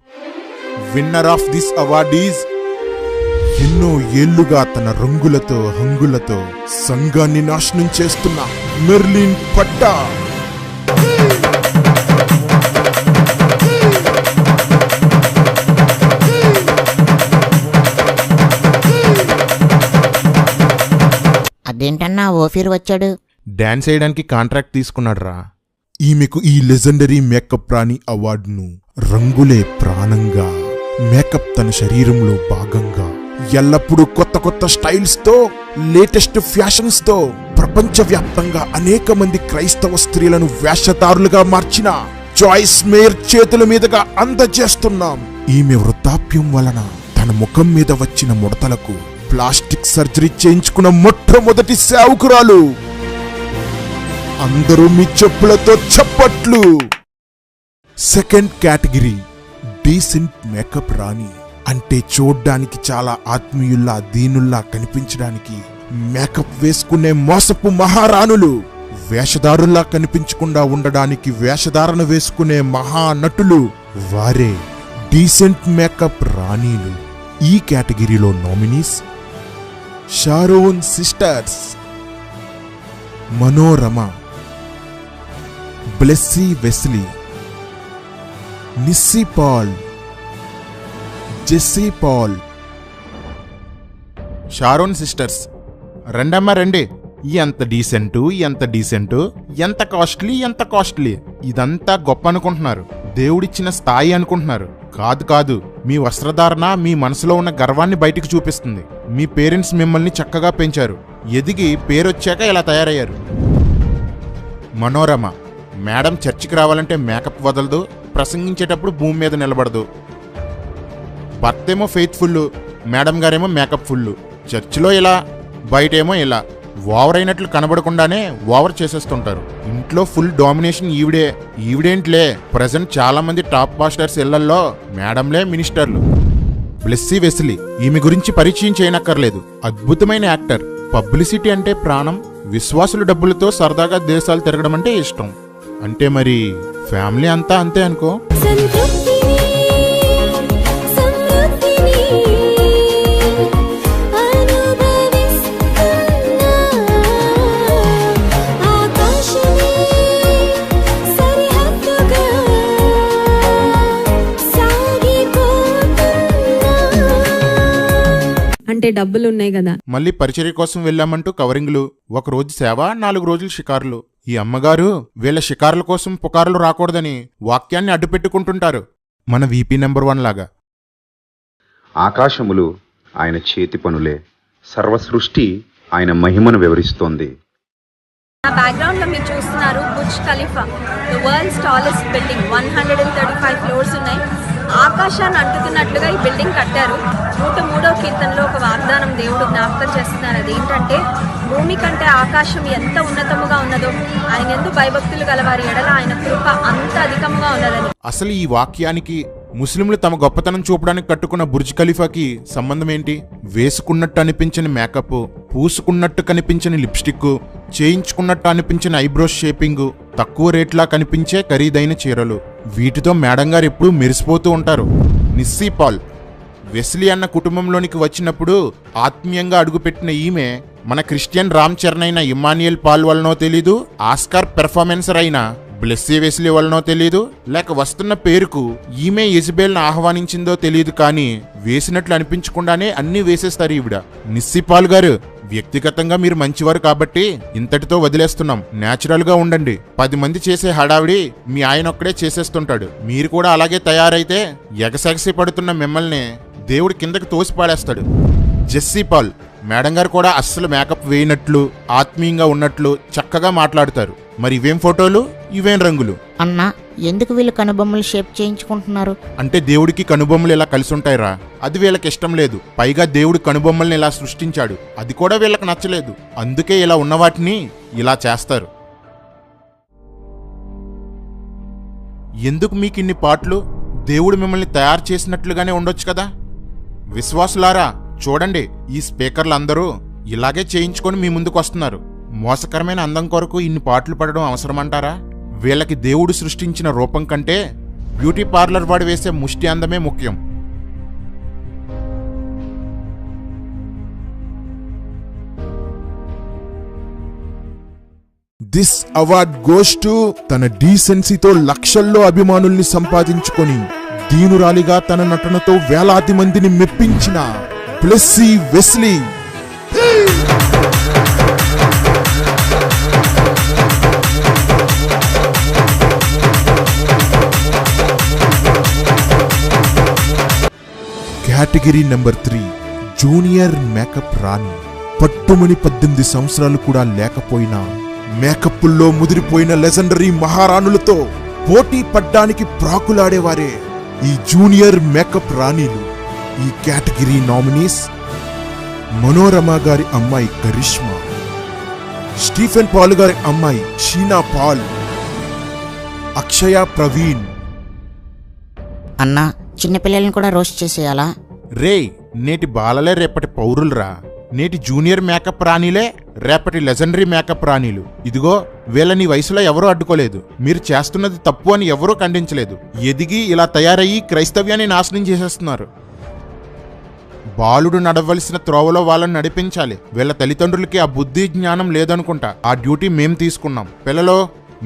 Winner of this award is ఎన్నో ఏళ్లుగా తన రంగులతో హంగులతో సంఘాన్ని నాశనం చేస్తున్న మెర్లిన్ పట్టా. అదేంటన్నా ఓఫీర్ వచ్చాడు? డాన్స్ చేయడానికి కాంట్రాక్ట్ తీసుకున్నాడు రా. ఈమెకు ఈ లెజెండరీ మేకప్ రాణి అవార్డును రంగులే ప్రాణంగా, మేకప్ తన శరీరంలో భాగంగా, ఎల్లప్పుడూ కొత్త కొత్త స్టైల్స్ తో, లేటెస్ట్ ఫ్యాషన్స్ తో ప్రపంచవ్యాప్తంగా అనేక మంది క్రైస్తవ స్త్రీలను వేషధారులుగా మార్చిన జాయిస్ మేయర్ చేతుల మీదుగా అందజేస్తున్నాం. ఈమె వృద్ధాప్యం వలన తన ముఖం మీద వచ్చిన ముడతలకు ప్లాస్టిక్ సర్జరీ చేయించుకున్న మొట్టమొదటి సేవకురాలు. అందరూ మీ చెప్పులతో చప్పట్లు. సెకండ్ కేటగిరీ డీసెంట్ మేకప్ రాణి. అంటే చూడ్డానికి చాలా ఆత్మీయుల్లా, దీనుల్లా కనిపించడానికి మేకప్ వేసుకునే మోసపు మహారాణులు. వేషధారుల్లా కనిపించకుండా ఉండడానికి వేషధారణ వేసుకునే మహానటులు, వారే డీసెంట్ మేకప్ రాణీలు. ఈ కేటగిరీలో nominees Sharon sisters, Manorama, Blessy Wesley, Nissy Paul, Jessy Paul. Sharon sisters, రెండమ్మ రండి. ఎంత డీసెంటు, ఎంత డీసెంటు, ఎంత కాస్ట్లీ, ఎంత కాస్ట్లీ. ఇదంతా గొప్ప అనుకుంటున్నారు. దేవుడిచ్చిన స్థాయి అనుకుంటున్నారు. కాదు కాదు, మీ వస్త్రధారణ మీ మనసులో ఉన్న గర్వాన్ని బయటికి చూపిస్తుంది. మీ పేరెంట్స్ మిమ్మల్ని చక్కగా పెంచారు, ఎదిగి పేరొచ్చాక ఇలా తయారయ్యారు. మనోరమ మేడం చర్చికి రావాలంటే మేకప్ వదలదు, ప్రసంగించేటప్పుడు భూమి మీద నిలబడదు. భర్తేమో ఫెయిత్ఫుల్, మేడం గారేమో మేకప్ ఫుల్. చర్చిలో ఇలా, బయటేమో ఇలా. ఓవర్ అయినట్లు కనబడకుండానే ఓవర్ చేసేస్తుంటారు. ఇంట్లో ఫుల్ డామినేషన్ ఈవిడేంట్లే. ప్రజెంట్ చాలా మంది టాప్ మాస్టర్స్ ఇళ్లల్లో మేడంలే మినిస్టర్లు. బ్లెస్సీ వెస్లీ, ఈమె గురించి పరిచయం చేయనక్కర్లేదు. అద్భుతమైన యాక్టర్. పబ్లిసిటీ అంటే ప్రాణం. విశ్వాసుల డబ్బులతో సరదాగా దేశాలు తిరగడం అంటే ఇష్టం. అంటే మరి ఫ్యామిలీ అంతా అంతే అనుకో. అంటే డబ్బులు ఉన్నాయి కదా. మళ్ళీ పరిచర్య కోసం వెళ్ళామంటూ కవరింగ్లు, 1 రోజు సేవ, 4 రోజులు షికారులు. ఈ అమ్మగారు వీళ్ళ షికారుల కోసం పుకారులు రాకూడదని వాక్యాన్ని అడ్డుపెట్టుకుంటుంటారు. మన VP నెంబర్ 1 లాగా. ఆకాశములు ఆయన చేతి పనులే, సర్వసృష్టి ఆయన మహిమను వివరిస్తోంది. నా బ్యాక్గ్రౌండ్ లో మీరు చూస్తున్నారు Burj Khalifa, the world's tallest building. 135 floors ఉన్నాయి. ఆకాశాన్ని అంటుతున్నట్లుగా ఈ బిల్డింగ్ కట్టారు. 103వ కీర్తనలో ఒక వాగ్దానం దేవుడు జ్ఞాపకం చేస్తున్నారు. అదేంటంటే, భూమి కంటే ఆకాశం ఎంత ఉన్నతముగా ఉన్నదో ఆయన యందు భయభక్తులు గలవారి ఎడల ఆయన కృప అంత అధికముగా ఉన్నదని. అసలు ఈ వాక్యానికి ముస్లింలు తమ గొప్పతనం చూపడానికి కట్టుకున్న బుర్జ్ ఖలీఫాకి సంబంధం ఏంటి? వేసుకున్నట్టు అనిపించని మేకప్, పూసుకున్నట్టు కనిపించని లిప్స్టిక్, చేయించుకున్నట్టు అనిపించిన ఐబ్రోస్ షేపింగ్, తక్కువ రేట్లా కనిపించే ఖరీదైన చీరలు. వీటితో మేడం గారు ఎప్పుడూ మెరిసిపోతూ ఉంటారు. నిస్సీ పాల్, వెస్లీ అన్న కుటుంబంలోనికి వచ్చినప్పుడు ఆత్మీయంగా అడుగుపెట్టిన ఈమె మన క్రిస్టియన్ రామ్ చరణ్ అయిన ఇమ్మాన్యుయల్ పాల్ వలనో తెలీదు, ఆస్కార్ పెర్ఫార్మెన్సర్ అయిన బ్లెస్సీ వెస్లీ వలనో తెలీదు, లేక వస్తున్న పేరుకు ఈమె ఇజబెల్ను ఆహ్వానించిందో తెలియదు, కానీ వేసినట్లు అనిపించకుండానే అన్నీ వేసేస్తారు ఈవిడ. నిస్సీ పాల్ గారు, వ్యక్తిగతంగా మీరు మంచివారు కాబట్టి ఇంతటితో వదిలేస్తున్నాం. న్యాచురల్ గా ఉండండి. 10 మంది చేసే హడావిడి మీ ఆయన ఒక్కడే చేసేస్తుంటాడు. మీరు కూడా అలాగే తయారైతే ఎగసెగసి పడుతున్న మిమ్మల్ని దేవుడి కిందకి తోసి పాడేస్తాడు. జెస్సీ పాల్, మేడం గారు కూడా అస్సలు మేకప్ వేయనట్లు, ఆత్మీయంగా ఉన్నట్లు చక్కగా మాట్లాడతారు. మరి ఇవేం ఫోటోలు, ఇవేం రంగులు? అన్నా, ఎందుకు వీళ్ళు కనుబొమ్మలు షేప్ చేయించుకుంటున్నారు? అంటే దేవుడికి కనుబొమ్మలు ఇలా కలిసి ఉంటాయిరా, అది వీళ్ళకి ఇష్టం లేదు. పైగా దేవుడు కనుబొమ్మల్ని ఇలా సృష్టించాడు, అది కూడా వీళ్ళకి నచ్చలేదు. అందుకే ఇలా ఉన్నవాటిని ఇలా చేస్తారు. ఎందుకు మీకు ఇన్ని పాటలు? దేవుడు మిమ్మల్ని తయారు చేసినట్లుగానే ఉండొచ్చు కదా. విశ్వాసులారా చూడండి, ఈ స్పీకర్లందరూ ఇలాగే చేయించుకొని మీ ముందుకు వస్తున్నారు. మోసకరమైన అందం కొరకు ఇన్ని పాటలు పడడం అవసరమంటారా? వీళ్ళకి దేవుడు సృష్టించిన రూపం కంటే బ్యూటీ పార్లర్ వాడు వేసే ముష్టి అందమే ముఖ్యం. దిస్ అవార్డ్ గోస్ టు తన డీసెన్సీతో లక్షల్లో అభిమానుల్ని సంపాదించుకొని దీనురాలిగా తన నటనతో వేలాది మందిని మెప్పించిన Blessy Wesley. Category number 3, junior makeup రాణి. పట్టుమని 18 సంవత్సరాలు కూడా లేకపోయినా మేకప్పుల్లో ముదిరిపోయిన లెజెండరీ మహారాణులతో పోటీ పడ్డానికి ప్రాకులాడేవారే ఈ జూనియర్ మేకప్ రాణిలు. ఈ కేటగిరీ నామినీస్: మనోరమ గారి అమ్మాయి కరిష్మా, స్టీఫెన్ పాల్ గారి అమ్మాయి షీనా పాల్, అక్షయ ప్రవీణ్. అన్నా, చిన్నపిల్లల్ని కూడా రోస్ట్ చేసేయాలా? రే, నేటి బాలలే రేపటి పౌరులరా. నేటి జూనియర్ మేకప్ రాణిలే రేపటి లెజెండరీ మేకప్ రాణిలు. ఇదిగో, వీళ్ళని వయసులో ఎవరూ అడ్డుకోలేదు. మీరు చేస్తున్నది తప్పు అని ఎవరూ ఖండించలేదు. ఎదిగి ఇలా తయారయ్యి క్రైస్తవ్యాన్ని నాశనం చేసేస్తున్నారు. బాలుడు నడవలసిన త్రోవలో వాళ్ళని నడిపించాలి. వీళ్ళ తల్లిదండ్రులకి ఆ బుద్ధి జ్ఞానం లేదనుకుంటా. ఆ డ్యూటీ మేం తీసుకున్నాం. పిల్లలో,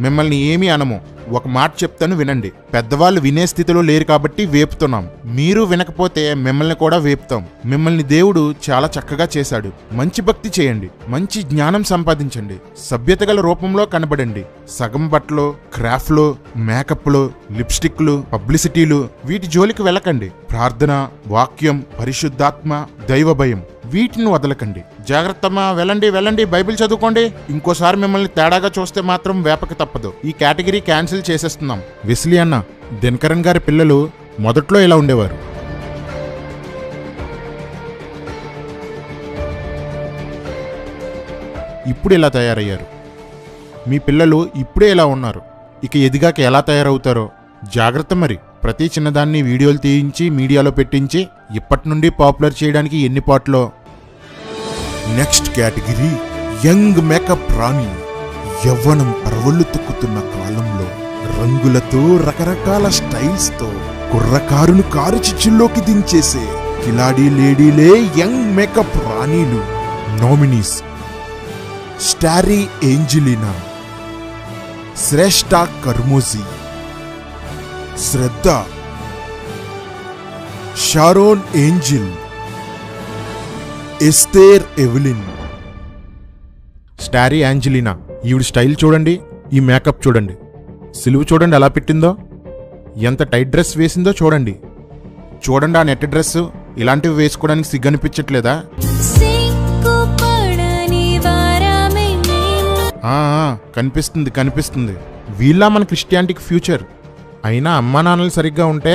మిమ్మల్ని ఏమీ అనము. ఒక మాట చెప్తాను వినండి. పెద్దవాళ్ళు వినే స్థితిలో లేరు కాబట్టి వేపుతున్నాం. మీరు వినకపోతే మిమ్మల్ని కూడా వేపుతాం. మిమ్మల్ని దేవుడు చాలా చక్కగా చేశాడు. మంచి భక్తి చేయండి, మంచి జ్ఞానం సంపాదించండి, సభ్యత గల రూపంలో కనబడండి, సగం బట్టలు, క్రాఫ్ట్లు, మేకప్లు, లిప్స్టిక్లు, పబ్లిసిటీలు వీటి జోలికి వెళ్ళకండి. ప్రార్థన, వాక్యం, పరిశుద్ధాత్మ, దైవ భయం వీటిని వదలకండి. జాగ్రత్తమ్మా, వెళ్ళండి, బైబిల్ చదువుకోండి. ఇంకోసారి మిమ్మల్ని తేడాగా చూస్తే మాత్రం వేపక తప్పదు. ఈ కేటగిరీ క్యాన్సిల్ చేసేస్తున్నాం. వెస్లీ అన్న, దినకరన్ గారి పిల్లలు మొదట్లో ఇలా ఉండేవారు. ఇప్పుడు ఇలా తయారయ్యారు. మీ పిల్లలు ఇప్పుడే ఇలా ఉన్నారు. ఇక ఎదిగాక ఎలా తయారవుతారో జాగ్రత్త. మరి ప్రతి చిన్నదాన్ని వీడియోలు తీయించి మీడియాలో పెట్టించి ఇప్పటి నుండి పాపులర్ చేయడానికి ఎన్ని పాటలో. నెక్స్ట్ కేటగిరీ యంగ్ మేకప్ రాణి. యవ్వనం పరవళ్ళు తొక్కుతున్న కాలంలో రంగులతో, రకరకాల స్టైల్స్తో కుర్రకారును కారు చిచ్చుల్లోకి దించేసే కిలాడీ లేడీలే యంగ్ మేకప్ రాణీలు. Nominees: Starry Angelina, Shreshta Karmoji, Shraddha, Sharon Angel, Esther Evelyn. Starry Angelina, ఈవిడ స్టైల్ చూడండి, ఈ మేకప్ చూడండి, సిలువు చూడండి ఎలా పెట్టిందో, ఎంత టైట్ డ్రెస్ వేసిందో చూడండి. ఆ నెట్ డ్రెస్ ఇలాంటివి వేసుకోవడానికి సిగ్గనిపించట్లేదా? కనిపిస్తుంది. వీళ్ళ మన క్రిస్టియానిటీకి ఫ్యూచర్. అయినా అమ్మా నాన్నలు సరిగ్గా ఉంటే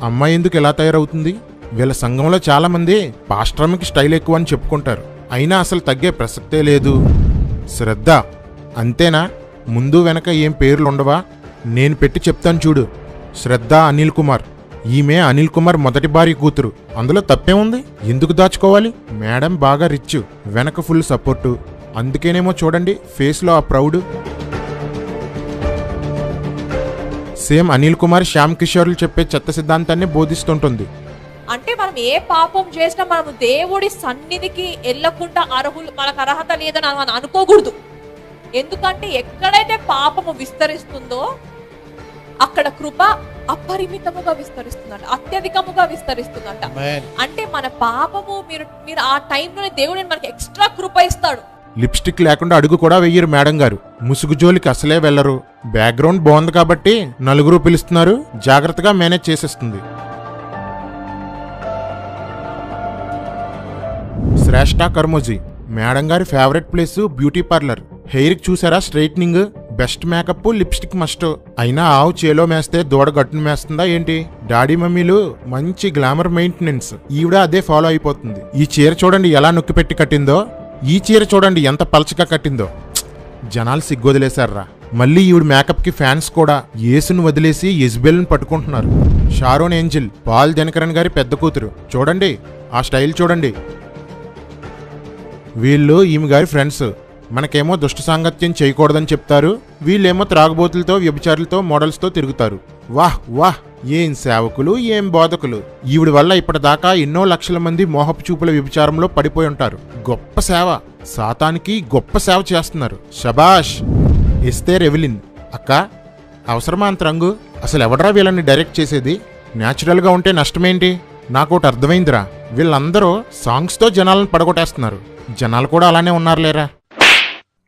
అమ్మాయి ఎందుకు ఎలా తయారవుతుంది? వీళ్ళ సంఘంలో చాలా మంది పాస్టర్కి స్టైల్ ఎక్కువ అని చెప్పుకుంటారు. అయినా అసలు తగ్గే ప్రసక్తే లేదు. శ్రద్ధ అంతేనా? ముందు వెనక ఏం పేర్లు ఉండవా? నేను పెట్టి చెప్తాను చూడు. శ్రద్ధ అనిల్ కుమార్. ఈమె అనిల్ కుమార్ మొదటి భార్య కూతురు. అందులో తప్పే ఉంది? ఎందుకు దాచుకోవాలి? మేడం బాగా రిచ్, వెనక ఫుల్ సపోర్టు. అందుకేనేమో చూడండి ఫేస్లో ఆ ప్రౌడ్. సేమ్ అనిల్ కుమార్ శ్యామ్ కిషోర్లు చెప్పే చెత్త సిద్ధాంతాన్ని బోధిస్తుంటుంది. అంటే మనం ఏ పాపం చేసినా మనము దేవుడి సన్నిధికి వెళ్ళకుండా మనకు అర్హత లేదని మనం అనుకోకూడదు. ఎందుకంటే ఎక్కడైతే పాపము విస్తరిస్తుందో అక్కడ కృప అపరిమితముగా విస్తరిస్తుందంట, అత్యధికముగా విస్తరిస్తుందంట. అంటే మన పాపము మీరు ఆ టైంలోనే దేవుడు మనకి ఎక్స్ట్రా కృప ఇస్తాడు. లిప్స్టిక్ లేకుండా అడుగు కూడా వెయ్యరు మేడం గారు. ముసుగు జోలికి అసలే వెళ్లరు. బ్యాక్గ్రౌండ్ బాగుంది కాబట్టి నలుగురు పిలుస్తున్నారు, జాగ్రత్తగా మేనేజ్ చేసేస్తుంది. శ్రేష్ఠ కర్మోజీ. మేడం గారి ఫేవరెట్ ప్లేస్ బ్యూటీ పార్లర్. హెయిర్కి చూసారా straightening, best makeup, lipstick must. అయినా ఆవు చేలో మేస్తే దూడ గట్టును మేస్తుందా ఏంటి? డాడీ మమ్మీలు మంచి గ్లామర్ మెయింటెనెన్స్. ఈవిడ అదే ఫాలో అయిపోతుంది. ఈ చీర చూడండి ఎలా నొక్కి పెట్టి కట్టిందో, ఈ చీర చూడండి ఎంత పలచగా కట్టిందో. జనాలు సిగ్గొదిలేశారా. మళ్ళీ ఈవిడ మేకప్ కి ఫ్యాన్స్ కూడా యేసును వదిలేసి యెజబెల్ని పట్టుకుంటున్నారు. షారోన్ ఏంజిల్, పాల్ దినకరన్ గారి పెద్ద కూతురు. చూడండి ఆ స్టైల్ చూడండి. వీళ్ళు ఈమె గారి ఫ్రెండ్స్. మనకేమో దుష్ట సాంగత్యం చేయకూడదని చెప్తారు, వీళ్ళేమో త్రాగుబోతులతో, వ్యభిచారులతో, మోడల్స్తో తిరుగుతారు. వాహ్ వాహ్, ఏం సేవకులు, ఏం బోధకులు. ఈవిడి వల్ల ఇప్పటిదాకా ఎన్నో లక్షల మంది మోహపు చూపుల వ్యభిచారంలో పడిపోయి ఉంటారు. గొప్ప సేవ, సాతానికి గొప్ప సేవ చేస్తున్నారు. శబాష్. ఎస్తేర్ ఎవెలిన్. అక్క, అవసరమా అంత రంగు? అసలు ఎవడరా వీళ్ళని డైరెక్ట్ చేసేది? న్యాచురల్గా ఉంటే నష్టమేంటి? నాకోటి అర్థమైందిరా, వీళ్ళందరూ సాంగ్స్తో జనాలను పడగొట్టేస్తున్నారు. జనాలు కూడా అలానే ఉన్నారు లేరా.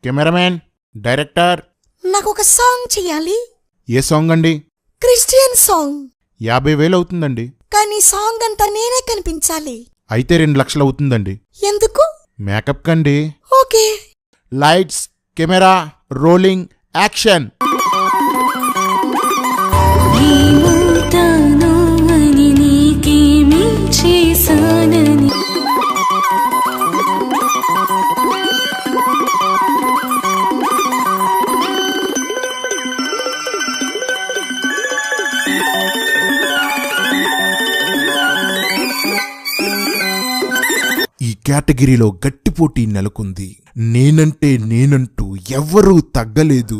కెమెరామెన్, డైరెక్టర్, నాకు ఒక సాంగ్ చెయ్యాలి. ఏ సాంగ్ అండి? Christian song. 50,000 అవుతుందండి. కానీ సాంగ్ అంతా నేనే కనిపించాలి. అయితే 2 లక్షలు అవుతుందండి. ఎందుకు? మేకప్ కండి. Okay. Lights, camera, rolling, action. ఈ కేటగిరీలో గట్టి పోటీ నెలకొంది. నేనంటే నేనంటూ ఎవ్వరూ తగ్గలేదు.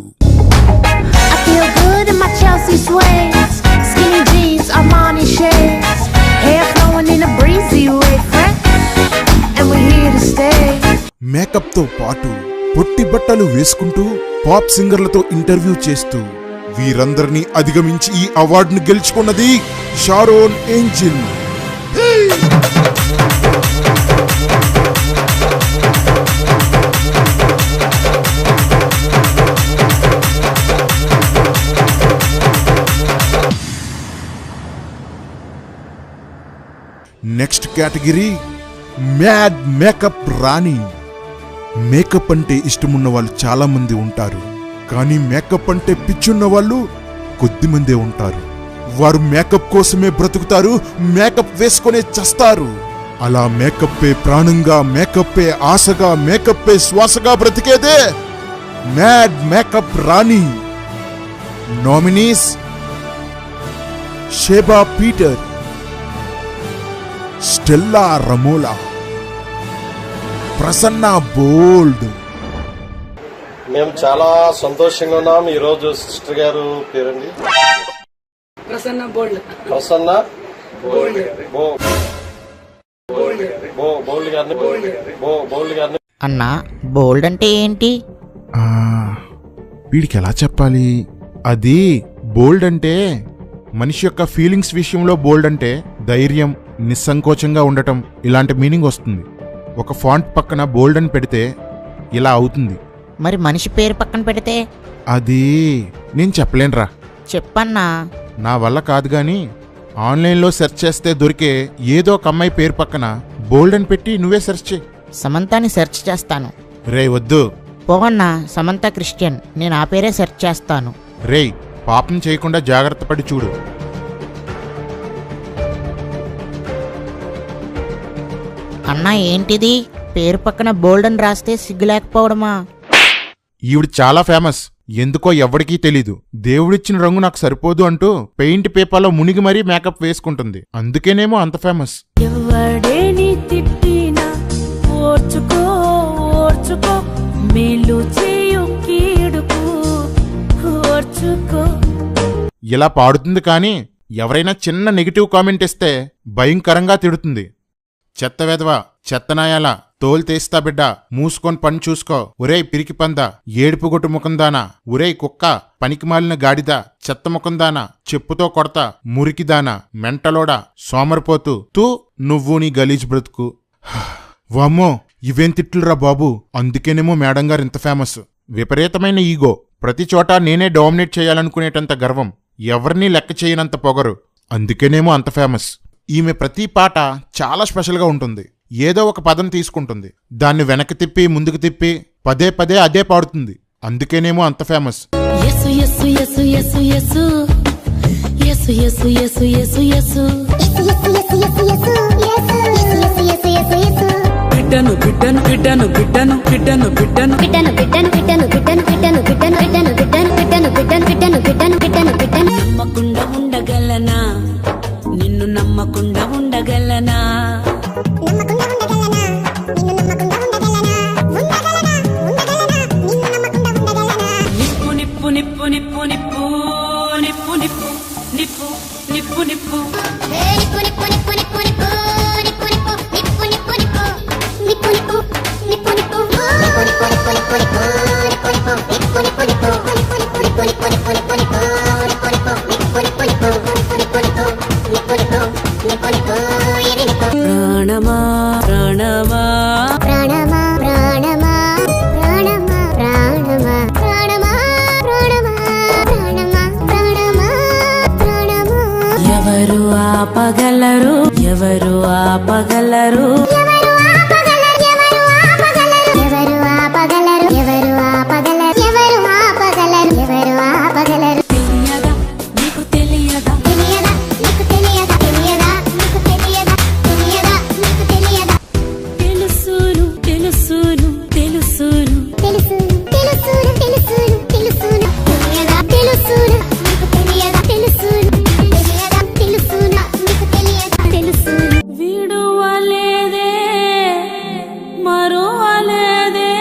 మేకప్ తో పాటు పొట్టి బట్టలు వేసుకుంటూ పాప్ సింగర్లతో ఇంటర్వ్యూ చేస్తూ వీరందరినీ అధిగమించి ఈ అవార్డును గెలుచుకున్నది Sharon Angel. Next category mad makeup రాణి. మేకప్ అంటే ఇష్టమున్న వాళ్ళు చాలా మంది ఉంటారు, కానీ మేకప్ అంటే పిచ్చున్న వాళ్ళు కొద్దిమందే ఉంటారు. వారు మేకప్ కోసమే బ్రతుకుతారు, మేకప్ వేసుకునే చస్తారు. అలా మేకప్పే ప్రాణంగా, మేకప్పే ఆశగా, మేకప్పే శ్వాసగా బ్రతికేదే మ్యాడ్ మేకప్ రాణి. Nominees Sheba Peter, Stella Ramola, Prasanna Bold. మేము చాలా సంతోషంగా ఉన్నాం. ఈరోజు సిస్టర్ గారు పేరండి ప్రసన్న బోల్డ్. ప్రసన్న బోల్డ్ గారిని. అన్నా, బోల్డ్ అంటే ఏంటి? వీడికి ఎలా చెప్పాలి? అది బోల్డ్ అంటే మనిషి యొక్క ఫీలింగ్స్ విషయంలో బోల్డ్ అంటే ధైర్యం, నిస్సంకోచంగా ఉండటం, ఇలాంటి మీనింగ్ వస్తుంది. ఒక ఫాంట్ పక్కన బోల్డ్ అని పెడితే ఇలా అవుతుంది. మరి మనిషి పేరు పక్కన పెడితే? అది నేను చెప్పలేనురా. చెప్పన్నా. నా వల్ల కాదు గాని ఆన్లైన్లో సెర్చ్ చేస్తే దొరికే ఏదో ఒక అమ్మాయి పేరు పక్కన బోల్డ్ అని పెట్టి నువ్వే సెర్చ్ చేయి. సమంతాని సెర్చ్ చేస్తాను. రే వద్దు. పోవన్నా, సమంత క్రిస్టియన్, నేను ఆ పేరే సెర్చ్ చేస్తాను. రేయ్, పాపం చేయకుండా జాగ్రత్త పడి చూడు. అన్నా, ఏంటిది? పేరు పక్కన బోల్డ్ అని రాస్తే సిగ్గు లేకపోవడమా? ఈవిడ చాలా ఫేమస్, ఎందుకో ఎవ్వడికీ తెలీదు. దేవుడిచ్చిన రంగు నాకు సరిపోదు అంటూ పెయింట్ పేపర్లో మునిగి మరీ మేకప్ వేసుకుంటుంది. అందుకేనేమో అంత ఫేమస్. ఎవడేని తిట్టినా ఓర్చుకో ఓర్చుకో, మేలు చేయు కీడుకు ఓర్చుకో. ఇలా పాడుతుంది కానీ ఎవరైనా చిన్న నెగిటివ్ కామెంట్ ఇస్తే భయంకరంగా తిడుతుంది. చెత్త వెధవ, చెత్తనాయాల, తోలు తీస్తా బిడ్డ, మూసుకొని పని చూసుకో, ఒరేయ్ పిరికి పంద, ఏడుపు గొట్టు ముఖందానా, ఒరేయ్ కుక్క, పనికిమాలిన గాడిద, చెత్త ముఖందానా, చెప్పుతో కొడతా, మురికిదానా, మెంటలోడా, సోమరిపోతూ, తూ నువ్వు నీ గలీజ్ బ్రతుకు. వామ్మో, ఇవేం తిట్లురా బాబు. అందుకేనేమో మేడం గారు ఇంత ఫేమస్. విపరీతమైన ఈగో, ప్రతి చోట నేనే డామినేట్ చేయాలనుకునేటంత గర్వం, ఎవరినీ లెక్క చేయనంత పొగరు. అందుకేనేమో అంత ఫేమస్. ఈమె ప్రతి పాట చాలా స్పెషల్గా ఉంటుంది. ఏదో ఒక పదం తీసుకుంటుంది, దాన్ని వెనక్కి తిప్పి ముందుకు తిప్పి పదే పదే అదే పాడుతుంది. అందుకేనేమో అంత ఫేమస్. యేసు యేసు యేసు యేసు యేసు యేసు యేసు యేసు యేసు యేసు బిడ్డను బిడ్డను బిడ్డను బిడ్డను బిడ్డను బిడ్డను బిడ్డను బిడ్డను బిడ్డను బిడ్డను బిడ్డను బిడ్డను బిడ్డను బిడ్డను బిడ్డను బిడ్డను బిడ్డను బిడ్డను బిడ్డను నమ్మకుండా ఉండగలనా, నిన్ను నమ్మకుండా ఉండగలనా, నిప్పు నిప్పు నిప్పు నిప్పు నిప్పు నిప్పు నిప్పు నిప్పు నిప్పు నిప్పు ప్రాణమా ప్రాణమా ప్రాణమా ప్రాణమా ప్రాణమా ప్రాణమా ప్రాణమా ప్రాణమా ప్రాణమా ప్రాణమా ప్రాణమా. ఎవరు ఆపగలరు, ఎవరు ఆపగలరు, ఎవరు ఆపగలరు, ఎవరు ఆపగలరు, ఎవరు ఆపగలరు, ఎవరు ఆపగలరు, ఎవరు ఆపగలరు, ఎవరు ఆపగలరు. తెలియదా నీకు, తెలియదా, తెలియదా నీకు, తెలియదా, తెలియదా నీకు, తెలియదా, తెలియదా నీకు, తెలియదా. తెలుసును తెలుసును తెలుసును తెలుసును తెలుసును తెలుసును తెలుసును, తెలియదా తెలుసును నీకు, తెలియదా తెలుసును, తెలియదా తెలుసును నీకు, తెలియదా తెలుసును. విడువలేదే మరువలేదే,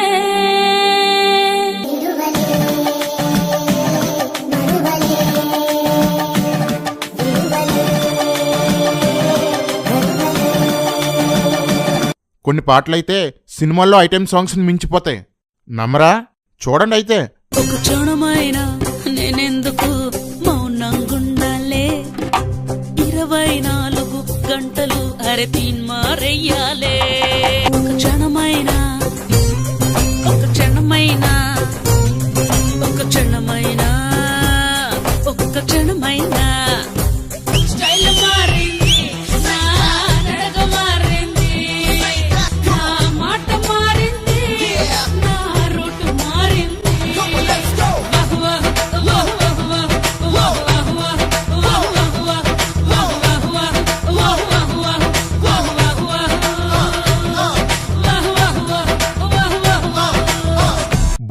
కొన్ని పాటలైతే సినిమాల్లో ఐటెం సాంగ్స్ని మించిపోతాయి. నమ్మరా? చూడండి అయితే. ఒక క్షణమైనా నేనెందుకు మౌనంగుండాలే, 24 గంటలు అరే తీన్మారెయ్యాలే. ఒక క్షణమైనా, ఒక క్షణమైనా, ఒక క్షణమైనా, ఒక్క క్షణమైనా స్టైల్ మారింది, నా నడక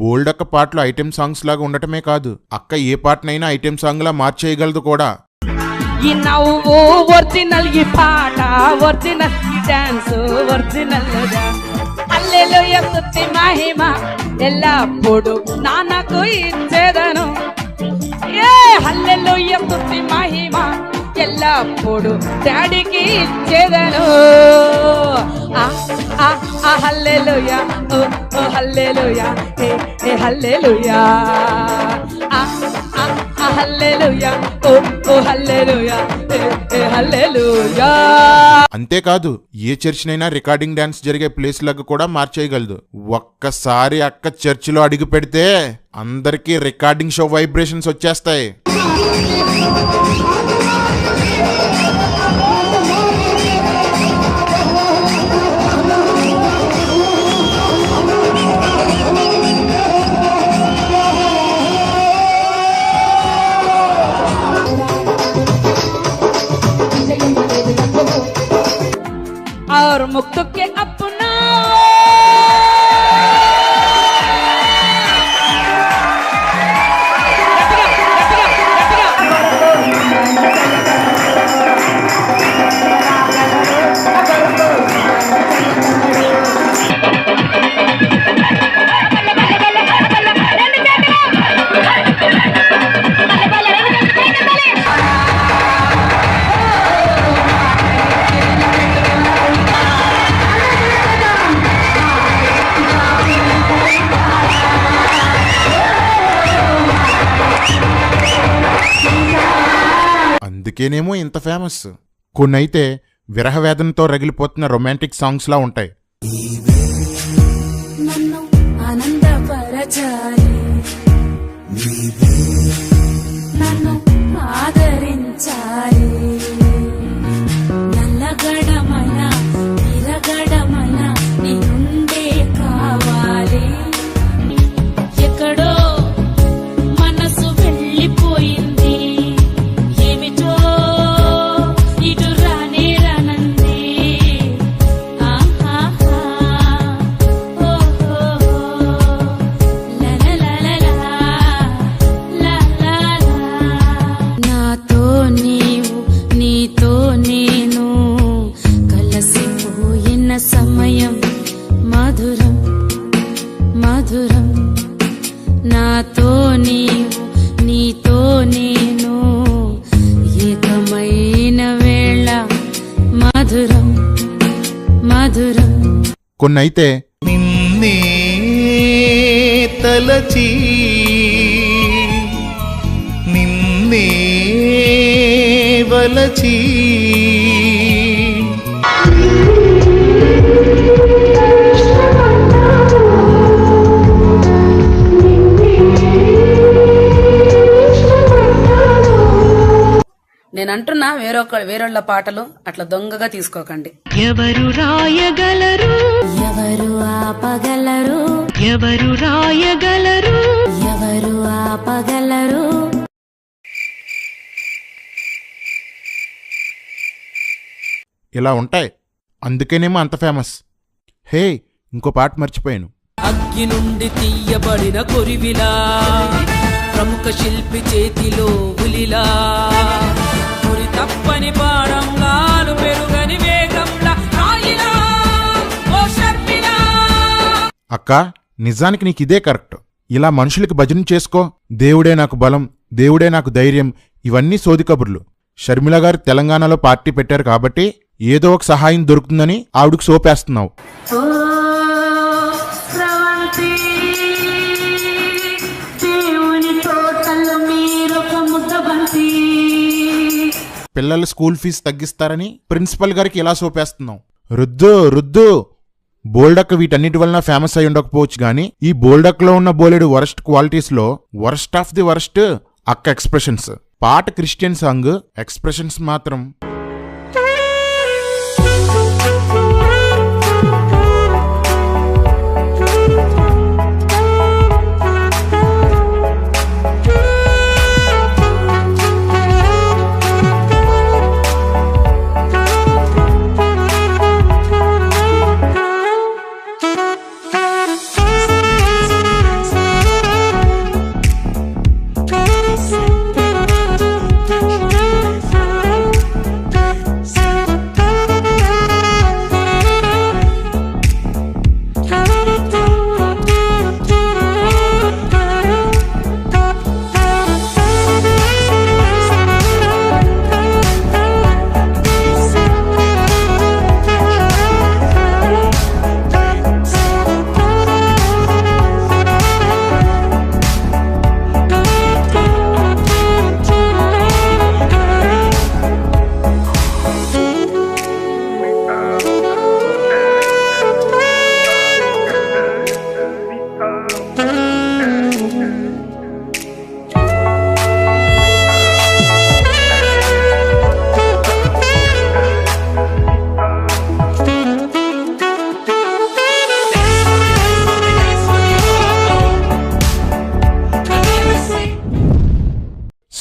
బోల్డక్క పాటలు ఐటెం సాంగ్స్ లాగా ఉండటమే కాదు, అక్క ఏ పాటనైనా ఐటెం సాంగ్ లా మార్చేయగలదు కూడా. ఈ నవ్వు ఒరిజినల్, ఈ పాట ఒరిజినల్, ఈ డాన్స్ ఒరిజినల్. హల్లెలూయా స్తుతి మహిమ ఎల్లప్పుడు నాన్నకు ఇచ్చేదను. ఏ హల్లెలూయా స్తుతి మహిమ ఎల్లప్పుడు డాడీకి ఇచ్చేదను. హల్లెలూయా ఓ హల్లెలూయా ఏ హల్లెలూయా హల్లెలూయా ఓ హల్లెలూయా ఏ హల్లెలూయా. అంతేకాదు ఏ చర్చినైనా రికార్డింగ్ డాన్స్ జరిగే ప్లేస్ లాగా కూడా మార్చేయగలదు. ఒక్కసారి అక్క చర్చిలో అడుగు పెడితే అందరికీ రికార్డింగ్ షో వైబ్రేషన్స్ వచ్చేస్తాయి. और मुक्त के अपना అందుకేనేమో ఇంత ఫేమస్. కొన్నైతే విరహవేదనతో రగిలిపోతున్న రొమాంటిక్ సాంగ్స్ లా ఉంటాయి. నన్ను ఆనందపరచాలి, నన్ను ఆదరించాలి. నల్లగడమైన నిరగడమైన నీ నుండే కావాలి. ఎక్కడో మనసు వెళ్ళిపోయింది, ఏమిటో ఇటు రానే రానంది. నాతో నీవు నీతో నేను కలిసిపోయిన సమయం మధురం మధురం. నాతో నీవు నీతో నేను ఏకమైన వేళ మధురం మధురం. కొన్నైతే నిన్నే తలచి నిన్నే వలచి నేను అంటున్నా వేరొళ్ళ పాటలు అట్లా దొంగగా తీసుకోకండి. ఎవరు రాయగలరు, ఎవరు ఆపగలరు, ఎవరు రాయగలరు, ఎవరు ఆపగలరు. ఇలా ఉంటాయి, అందుకేనేమో అంత ఫేమస్. హే, ఇంకో పాట మర్చిపోయాను. అగ్గి నుండి తీయబడిన కొరివిలా, ప్రముఖ శిల్పి చేతిలో ఉలిలా, గురి తప్పని పాడంలాలు పెరుగని వేగంలా రాయిలా, ఓ షర్మిలా. అక్క, నిజానికి నీకు ఇదే కరెక్ట్. ఇలా మనుషులకి భజన చేసుకో, దేవుడే నాకు బలం, దేవుడే నాకు ధైర్యం, ఇవన్నీ సోది కబుర్లు. షర్మిల గారు తెలంగాణలో పార్టీ పెట్టారు కాబట్టి ఏదో ఒక సహాయం దొరుకుతుందని ఆవిడకు సోపేస్తున్నావు. పిల్లల స్కూల్ ఫీజు తగ్గిస్తారని ప్రిన్సిపల్ గారికి ఇలా సోపేస్తున్నావు. రుద్దు రుద్దు. బోల్డక్ వీటన్నిటి వలన ఫేమస్ అయి ఉండకపోవచ్చు గానీ ఈ బోల్డక్ లో ఉన్న బోలెడు వరస్ట్ క్వాలిటీస్ లో వరస్ట్ ఆఫ్ ది వరస్ట్ అక్క ఎక్స్ప్రెషన్స్. పాట క్రిస్టియన్ సాంగ్, ఎక్స్ప్రెషన్స్ మాత్రం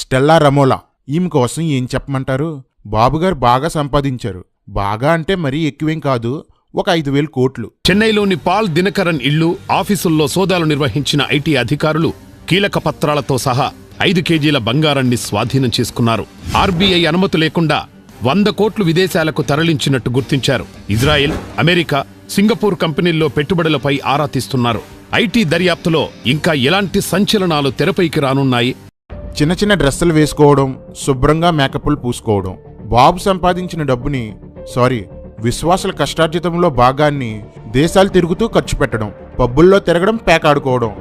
స్టెల్లా రమోలా. ఈమె కోసం ఏం చెప్పమంటారు? బాబుగారు బాగా సంపాదించారు. బాగా అంటే మరీ ఎక్కువేం కాదు, ఒక 5,000 కోట్లు. చెన్నైలోని పాల్ దినకరన్ ఇళ్లు, ఆఫీసుల్లో సోదాలు నిర్వహించిన ఐటీ అధికారులు కీలక పత్రాలతో సహా 5 కేజీల బంగారాన్ని స్వాధీనం చేసుకున్నారు. ఆర్బీఐ అనుమతి లేకుండా 100 కోట్లు విదేశాలకు తరలించినట్టు గుర్తించారు. ఇజ్రాయెల్, అమెరికా, సింగపూర్ కంపెనీల్లో పెట్టుబడులపై ఆరా తీస్తున్నారు. ఐటీ దర్యాప్తులో ఇంకా ఎలాంటి సంచలనాలు తెరపైకి రానున్నాయి? చిన్న చిన్న డ్రెస్సులు వేసుకోవడం, శుభ్రంగా మేకప్లు పూసుకోవడం, బాబు సంపాదించిన డబ్బుని విశ్వాసుల కష్టార్జితంలో భాగాన్ని దేశాలు తిరుగుతూ ఖర్చు పెట్టడం, పబ్బుల్లో తిరగడం, పేకాడుకోవడం.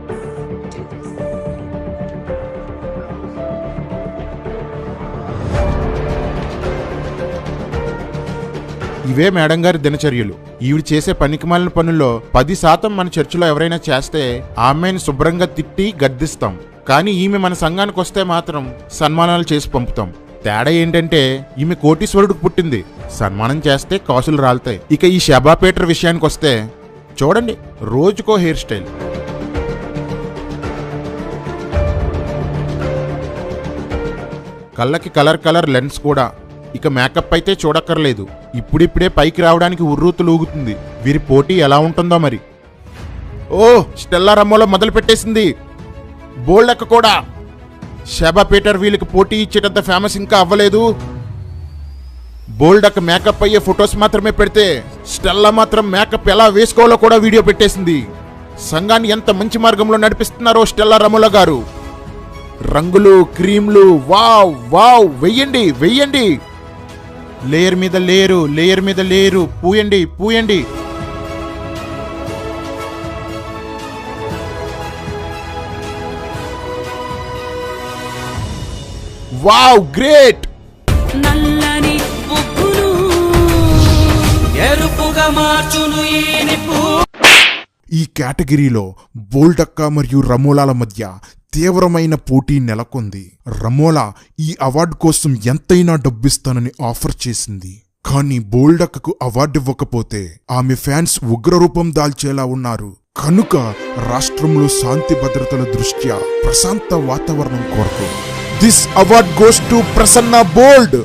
ఇవే మేడం గారి దినచర్యలు. ఈవిడ చేసే పనికిమాలిన పనుల్లో 10% మన చర్చిలో ఎవరైనా చేస్తే ఆమెను శుభ్రంగా తిట్టి గద్దిస్తాం. కానీ ఈమె మన సంఘానికి వస్తే మాత్రం సన్మానాలు చేసి పంపుతాం. తేడా ఏంటంటే ఈమె కోటీశ్వరుడికి పుట్టింది, సన్మానం చేస్తే కాసులు రాలుతాయి. ఇక ఈ షబా పీటర్ విషయానికి వస్తే చూడండి, రోజుకో హెయిర్ స్టైల్. కళ్ళకి కలర్ లెన్స్ కూడా. ఇక మేకప్ అయితే చూడక్కర్లేదు, ఇప్పుడిప్పుడే పైకి రావడానికి ఉర్రూతులూగుతుంది. వీరి పోటీ ఎలా ఉంటుందో మరి. ఓ, స్టెల్లా రమోలా మొదలు పెట్టేసింది. బోల్డక్క కూడా. షబా పీటర్ వీళ్ళకి పోటీ ఇచ్చేటంత ఫేమస్ ఇంకా అవ్వలేదు. బోల్డక్క మేకప్ అయ్యే ఫొటోస్ మాత్రమే పెడితే స్టెల్లా మాత్రం మేకప్ ఎలా వేసుకోవాలో కూడా వీడియో పెట్టేసింది. సంఘాన్ని ఎంత మంచి మార్గంలో నడిపిస్తున్నారో స్టెల్లా రమోలా గారు. రంగులు, క్రీమ్లు, వావ్ వావ్, వెయ్యండి వెయ్యండి. లేయర్ మీద లేరు, లేయర్ మీద లేరు, పూయండి పూయండి. Wow, great. నల్లని బుక్కును ఎరుపుగా మార్చును ఈ నిప్పు. ఈ కేటగిరీలో బోల్డక్క మరియు రమోలాల మధ్య తీవ్రమైన పోటీ నెలకొంది. రమోలా ఈ అవార్డు కోసం ఎంతైనా డబ్బిస్తానని ఆఫర్ చేసింది. కానీ బోల్డక్కకు అవార్డు ఇవ్వకపోతే ఆమె ఫ్యాన్స్ ఉగ్రరూపం దాల్చేలా ఉన్నారు. కనుక రాష్ట్రంలో శాంతి భద్రతల దృష్ట్యా ప్రశాంత వాతావరణం కోరుతూ this award goes to Prasanna Bold.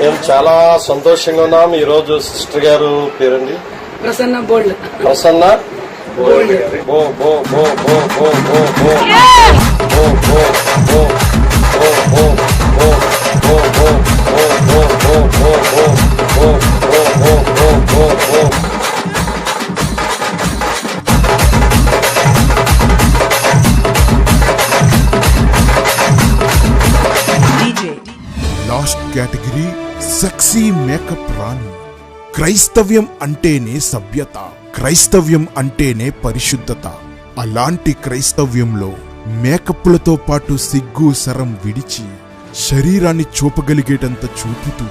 మేము చాలా సంతోషంగా ఉన్నాం. ఈరోజు సిస్టర్ గారు పేరండి ప్రసన్న బోల్డ్. ప్రసన్న బోల్డ్. బో బో బో బో బో బో బో బో బో బో బో బో బో బో బో బో బో. లాస్ట్ కేటగిరీ సెక్సీ మేకప్ రాణి. క్రైస్తవ్యం అంటేనే సభ్యత, క్రైస్తవ్యం అంటేనే పరిశుద్ధత. అలాంటి క్రైస్తవ్యంలో మేకప్లతో పాటు సిగ్గు సరం విడిచి శరీరాన్ని చూపగలిగేటంత చూపుతూ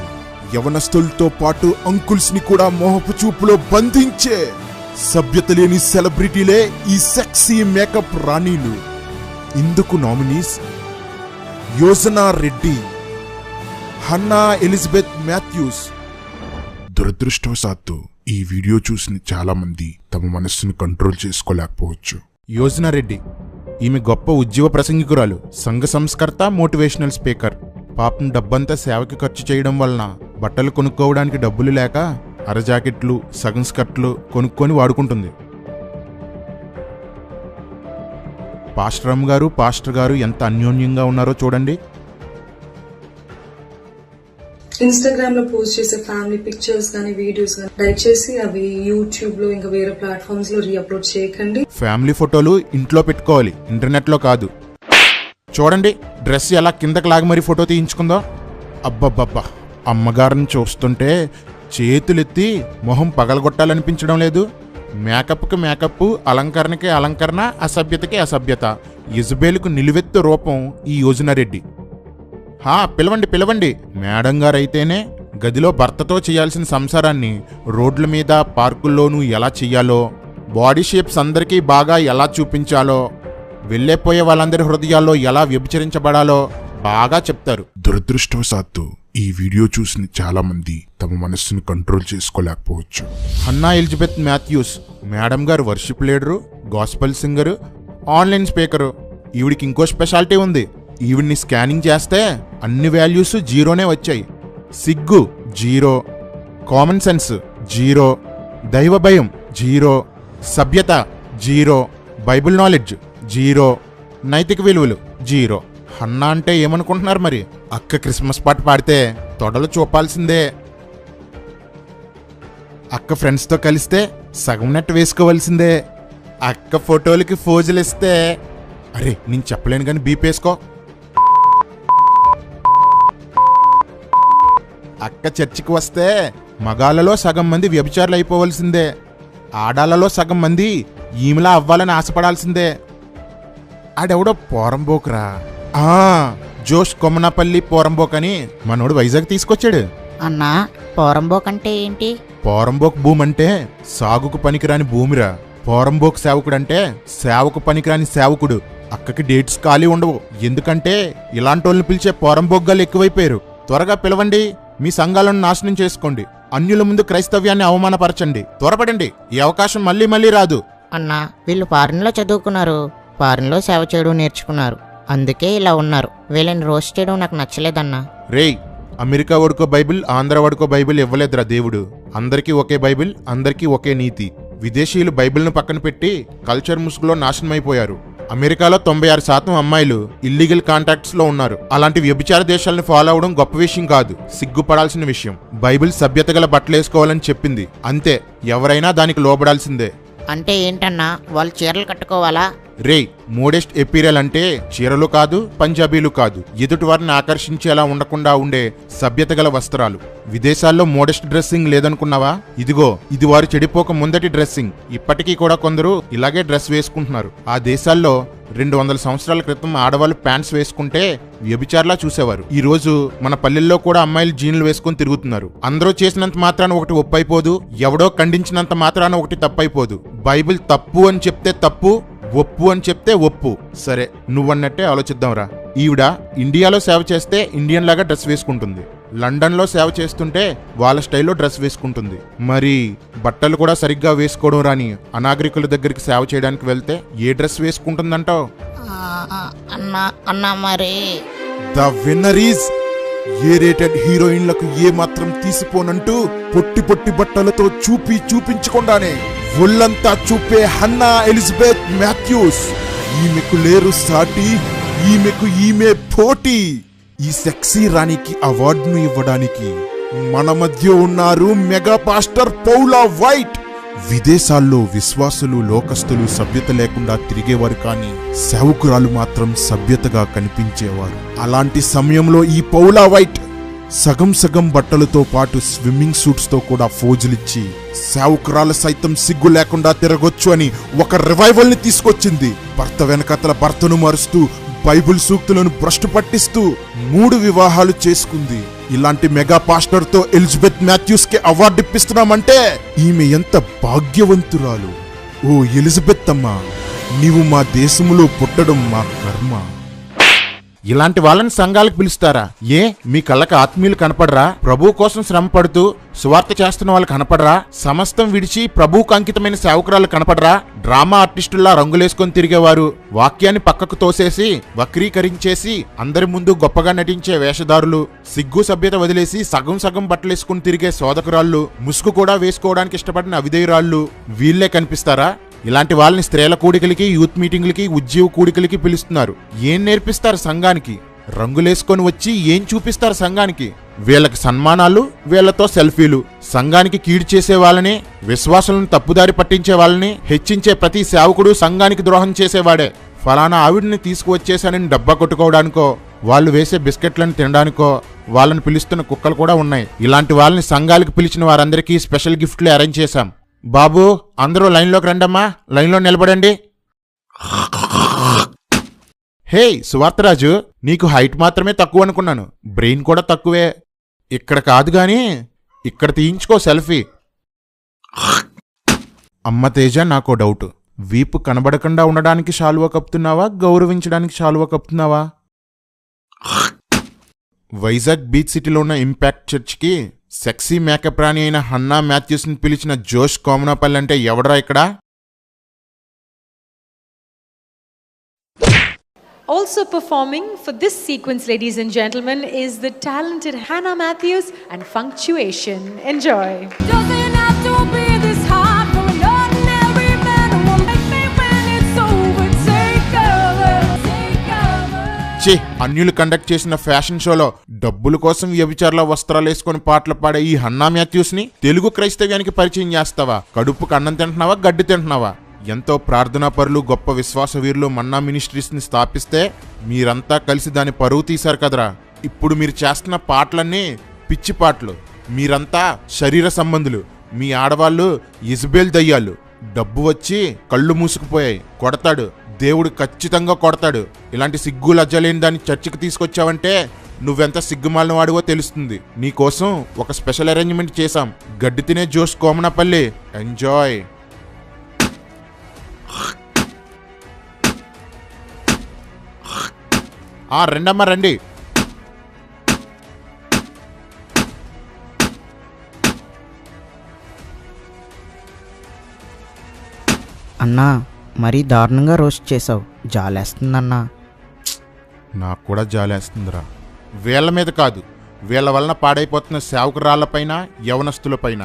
యవనస్తులతో పాటు అంకుల్స్ ని కూడా మోహపు చూపులో బంధించే సభ్యత లేని సెలబ్రిటీలే ఈ సెక్సీ మేకప్ రాణీలు. ఇందుకు nominees Yojana Reddy, Hannah Elizabeth Mathews. దురదృష్టవశాత్తు ఈ వీడియో చూసిన చాలా మంది తమ మనస్సును కంట్రోల్ చేసుకోలేకపోవచ్చు. యోజనా రెడ్డి ఈమె గొప్ప ఉద్యోగ ప్రసంగికురాలు, సంఘ సంస్కర్త, మోటివేషనల్ స్పీకర్. పాపం డబ్బంతా సేవకి ఖర్చు చేయడం వలన బట్టలు కొనుక్కోవడానికి డబ్బులు లేక అర జాకెట్లు, సగం స్కర్ట్లు కొనుక్కొని వాడుకుంటుంది. పాస్టర్ గారు ఎంత అన్యోన్యంగా ఉన్నారో చూడండి. ఇన్స్టాగ్రామ్ లో పోస్ట్ చేసే ఫ్యామిలీ పిక్చర్స్ కానీ వీడియోస్ కానీ దయచేసి అవి యూట్యూబ్ లో ఇంకా వేరే ప్లాట్ఫామ్స్ లో రీఅప్లోడ్ చేయకండి. ఫ్యామిలీ ఫోటోలు ఇంట్లో పెట్టుకోవాలి, ఇంటర్నెట్ లో కాదు. చూడండి డ్రెస్ ఎలా కిందకి లాగి మరీ ఫోటో తీయించుకుందో. అబ్బబ్బబ్బా, అమ్మగారిని చూస్తుంటే చేతులెత్తి మొహం పగలగొట్టాలనిపించడం లేదు. మేకప్కి మేకప్, అలంకరణకి అలంకరణ, అసభ్యతకి అసభ్యత. ఇజబేలుకు నిలువెత్తు రూపం ఈ యోజనా రెడ్డి. పిలవండి. మేడం గారైతేనే గదిలో భర్తతో చేయాల్సిన సంసారాన్ని రోడ్ల మీద, పార్కుల్లోనూ ఎలా చెయ్యాలో, బాడీ షేప్స్ అందరికీ బాగా ఎలా చూపించాలో, వెళ్ళేపోయే వాళ్ళందరి హృదయాల్లో ఎలా వ్యభిచరించబడాలో బాగా చెప్తారు. దురదృష్టవశాత్తు ఈ వీడియో చూసిన చాలా మంది తమ మనస్సును కంట్రోల్ చేసుకోలేకపోవచ్చు. హన్నా ఎలిజబెత్ మాథ్యూస్ మేడం గారు worship leader, gospel singer, online speaker. ఈవిడికి ఇంకో స్పెషాలిటీ ఉంది. ఈవిడ్ని స్కానింగ్ చేస్తే అన్ని వాల్యూస్ జీరోనే వచ్చాయి. సిగ్గు జీరో, కామన్ సెన్స్ జీరో, దైవ భయం జీరో, సభ్యత జీరో, బైబిల్ నాలెడ్జ్ జీరో, నైతిక విలువలు జీరో. హన్నా అంటే ఏమనుకుంటున్నారు మరి? అక్క క్రిస్మస్ పాట పాడితే తొడలు చూపాల్సిందే. అక్క ఫ్రెండ్స్తో కలిస్తే సగం నెట్ వేసుకోవాల్సిందే. అక్క ఫోటోలకి ఫోజులు ఇస్తే అరే నేను చెప్పలేను కానీ బీపేసుకో. అక్క చర్చికి వస్తే మగాళ్ళలో సగం మంది వ్యభిచారులు అయిపోవలసిందే. ఆడాళ్ళలో సగం మంది ఈమెలా అవ్వాలని ఆశపడాల్సిందే. ఆడెవడో పోరంబోకురా, జోష్ కొమ్మనపల్లి పోరంబోక్ అని మనోడు వైజాగ్ తీసుకొచ్చాడు. అన్నా పోరంబోక్ అంటే ఏంటి? పోరంబోక్ భూమి అంటే సాగుకు పనికిరాని భూమిరా. పోరంబోక్ సేవకుడు అంటే సేవకు పనికిరాని సేవకుడు. అక్కకి డేట్స్ ఖాళీ ఉండవు. ఎందుకంటే ఇలాంటి వాళ్ళని పిలిచే పోరంబోగ్గాలు ఎక్కువైపోయారు. త్వరగా పిలవండి, మీ సంఘాలను నాశనం చేసుకోండి, అన్యుల ముందు క్రైస్తవ్యాన్ని అవమానపరచండి, త్వరపడండి. ఈ అవకాశం మళ్ళీ మళ్ళీ రాదు. అన్నా వీళ్ళు ఫారిన్లో చదువుకున్నారు, ఫారిన్లో సేవ చేయడం నేర్చుకున్నారు, అందుకే ఇలా ఉన్నారు. వీళ్ళని రోస్ట్ చేయడం నాకు నచ్చలేదన్నా. రేయ్, అమెరికా వాడుకో బైబిల్, ఆంధ్ర వాడుకో బైబిల్ ఇవ్వలేదురా దేవుడు. అందరికీ ఒకే బైబిల్, అందరికీ ఒకే నీతి. విదేశీయులు బైబిల్ను పక్కన పెట్టి కల్చర్ ముసుగులో నాశనమైపోయారు. అమెరికాలో 96% అమ్మాయిలు ఇల్లీగల్ కాంటాక్ట్స్ లో ఉన్నారు. అలాంటి వ్యభిచార దేశాలను ఫాలో అవడం గొప్ప విషయం కాదు, సిగ్గుపడాల్సిన విషయం. బైబిల్ సభ్యత గల బట్టలేసుకోవాలని చెప్పింది, అంతే. ఎవరైనా దానికి లోబడాల్సిందే. అంటే ఏంటన్నా, వాళ్ళు చీరలు కట్టుకోవాలా? రేయ్, మోడెస్ట్ ఎపీరియల్ అంటే చీరలు కాదు, పంజాబీలు కాదు, ఎదుటి వారిని ఆకర్షించేలా ఉండకుండా ఉండే సభ్యత గల వస్త్రాలు. విదేశాల్లో మోడెస్ట్ డ్రెస్సింగ్ లేదనుకున్నావా? ఇదిగో, ఇది వారు చెడిపోక ముందటి డ్రెస్సింగ్. ఇప్పటికీ కూడా కొందరు ఇలాగే డ్రెస్ వేసుకుంటున్నారు. ఆ దేశాల్లో 200 సంవత్సరాల క్రితం ఆడవాళ్ళు ప్యాంట్స్ వేసుకుంటే వ్యభిచారులా చూసేవారు. ఈ రోజు మన పల్లెల్లో కూడా అమ్మాయిలు జీన్లు వేసుకుని తిరుగుతున్నారు. అందరూ చేసినంత మాత్రాన ఒకటి ఒప్పైపోదు, ఎవడో ఖండించినంత మాత్రాన ఒకటి తప్పైపోదు. బైబిల్ తప్పు అని చెప్తే తప్పు, ఒప్పు అని చెప్తే ఒప్పు. సరే, నువ్వన్నట్టే ఆలోచిద్దాంరా. ఈవిడ ఇండియాలో సేవ చేస్తే ఇండియన్ లాగా డ్రెస్ వేసుకుంటుంది, లండన్లో సేవ చేస్తుంటే వాళ్ళ స్టైల్లో డ్రెస్ వేసుకుంటుంది. మరి బట్టలు కూడా సరిగ్గా వేసుకోవడం రాని అనాగరికుల దగ్గరికి సేవ చేయడానికి వెళ్తే ఏ డ్రెస్ వేసుకుంటుందంటావు? అన్నా మరి the winner is A rated హీరోయిన్లకు ఏ మాత్రం తీసిపోనంటూ పొట్టి పొట్టి బట్టలతో చూపించకుండానే ఒళ్ళంతా చూపే హన్నా ఎలిజబెత్ మాథ్యూస్. ఈమెకు లేరు సాటి, ఈమె పోటీ. ఈ సెక్సీ రాణికి అవార్డును ఇవ్వడానికి మన మధ్య ఉన్నారు మెగా పాస్టర్ పౌలా వైట్. విదేశాల్లో విశ్వాసులు, లోకస్తులు సభ్యత లేకుండా తిరిగేవారు, కానీ సేవకురాలు మాత్రం సభ్యతగా కనిపించేవారు. అలాంటి సమయంలో ఈ పౌలా వైట్ సగం బట్టలతో పాటు స్విమ్మింగ్ సూట్స్ తో కూడా ఫోజులిచ్చి సేవకురాలు సైతం సిగ్గు లేకుండా తిరగొచ్చు అని ఒక రివైవల్ ని తీసుకొచ్చింది. భర్త వెనకతల భర్తను మారుస్తూ, బైబిల్ సూక్తులను భ్రష్టు పట్టిస్తూ 3 వివాహాలు చేసుకుంది. ఇలాంటి మెగా పాస్టర్ తో ఎలిజబెత్ మాథ్యూస్ కి అవార్డు ఇప్పిస్తున్నామంటే ఈమె ఎంత భాగ్యవంతురాలు. ఓ ఎలిజబెత్ అమ్మా, నీవు మా దేశములో పుట్టడం మా కర్మ. ఇలాంటి వాళ్ళని సంఘాలకు పిలుస్తారా? ఏ మీ కళ్ళకి ఆత్మీయులు కనపడరా? ప్రభు కోసం శ్రమ పడుతూ సువార్త చేస్తున్న వాళ్ళు కనపడరా? సమస్తం విడిచి ప్రభువుకు అంకితమైన సేవకురాలు కనపడరా? డ్రామా ఆర్టిస్టుల్లా రంగులేసుకొని తిరిగేవారు, వాక్యాన్ని పక్కకు తోసేసి వక్రీకరించేసి అందరి ముందు గొప్పగా నటించే వేషధారులు, సిగ్గు సభ్యత వదిలేసి సగం బట్టలేసుకుని తిరిగే సోదకురాళ్ళు, ముసుగు కూడా వేసుకోవడానికి ఇష్టపడిన అవిధేయురాళ్ళు వీళ్లే కనిపిస్తారా? ఇలాంటి వాళ్ళని స్త్రీల కూడికలకి, యూత్ మీటింగ్లకి, ఉద్యోగ కూడికలకి పిలుస్తున్నారు. ఏం నేర్పిస్తారు సంఘానికి? రంగులేసుకొని వచ్చి ఏం చూపిస్తారు సంఘానికి? వీళ్ళకి సన్మానాలు, వీళ్లతో సెల్ఫీలు. సంఘానికి కీడు చేసే వాళ్ళని, విశ్వాసులను తప్పుదారి పట్టించే వాళ్ళని హెచ్చించే ప్రతి సేవకుడు సంఘానికి ద్రోహం చేసేవాడే. ఫలానా ఆవిడిని తీసుకువచ్చేసానని డబ్బా కొట్టుకోవడానికో, వాళ్ళు వేసే బిస్కెట్లను తినడానికో వాళ్ళని పిలుస్తున్న కుక్కలు కూడా ఉన్నాయి. ఇలాంటి వాళ్ళని సంఘాలకు పిలిచిన వారందరికీ స్పెషల్ గిఫ్ట్లు అరేంజ్ చేశాం. బాబు, అందరూ లైన్లోకి రండమ్మా, లైన్లో నిలబడండి. హే సువార్తరాజు, నీకు హైట్ మాత్రమే తక్కువ అనుకున్నాను, బ్రెయిన్ కూడా తక్కువే. ఇక్కడ కాదు గాని ఇక్కడ తీయించుకో సెల్ఫీ. అమ్మ తేజ, నాకో డౌట్. వీపు కనబడకుండా ఉండడానికి శాలువా కప్పుతున్నావా, గౌరవించడానికి శాలువా కప్పుతున్నావా? వైజాగ్ బీచ్ సిటీలో ఉన్న ఇంపాక్ట్ చర్చ్కి సెక్సీ మేకప్ రాణి అయిన హన్నా మాథ్యూస్ని పిలిచిన జోష్ కోమనాపల్లి అంటే ఎవడరా ఇక్కడ? Also performing for this sequence, ladies and gentlemen, is the talented Hannah Matthews and Functuation. Enjoy. Doesn't have to be this hard for an ordinary man who will make me when it's over. Take over, take over. ఛీ, అన్యులు conduct చేసిన fashion షోలో డబ్బుల కోసం వ్యభిచారుల వస్త్రాలు వేసుకుని పాటలు పాడే ఈ హన్నా మాథ్యూస్ని తెలుగు క్రైస్తవ్యానికి పరిచయం చేస్తావా? కడుపుకు అన్నం తింటున్నావా, గడ్డి తింటున్నావా? ఎంతో ప్రార్థనాపరులు, గొప్ప విశ్వాస వీరులు మన్నా మినిస్ట్రీస్ని స్థాపిస్తే మీరంతా కలిసి దాని పరువు తీశారు కదరా. ఇప్పుడు మీరు చేస్తున్న పాటలన్నీ పిచ్చి పాటలు. మీరంతా శరీర సంబంధులు. మీ ఆడవాళ్ళు ఇజబేల్ దయ్యాలు. డబ్బు వచ్చి కళ్ళు మూసుకుపోయాయి. కొడతాడు దేవుడు, ఖచ్చితంగా కొడతాడు. ఇలాంటి సిగ్గు లజ్జలేని దాన్ని చర్చికి తీసుకొచ్చావంటే నువ్వెంత సిగ్గుమాలిన వాడివో తెలుస్తుంది. నీకోసం ఒక స్పెషల్ అరేంజ్మెంట్ చేశాం. గడ్డి తినే జోష్ కోమనాపల్లి. ఎంజాయ్. రెండమ్మ రండి. అన్నా, మరీ దారుణంగా రోస్ట్ చేసావు. జాలేస్తుందన్నా. నాకు కూడా జాలేస్తుందిరా. వీళ్ళ మీద కాదు, వీళ్ళ వలన పాడైపోతున్న సేవకురాళ్లపైన, యవనస్తులపైన.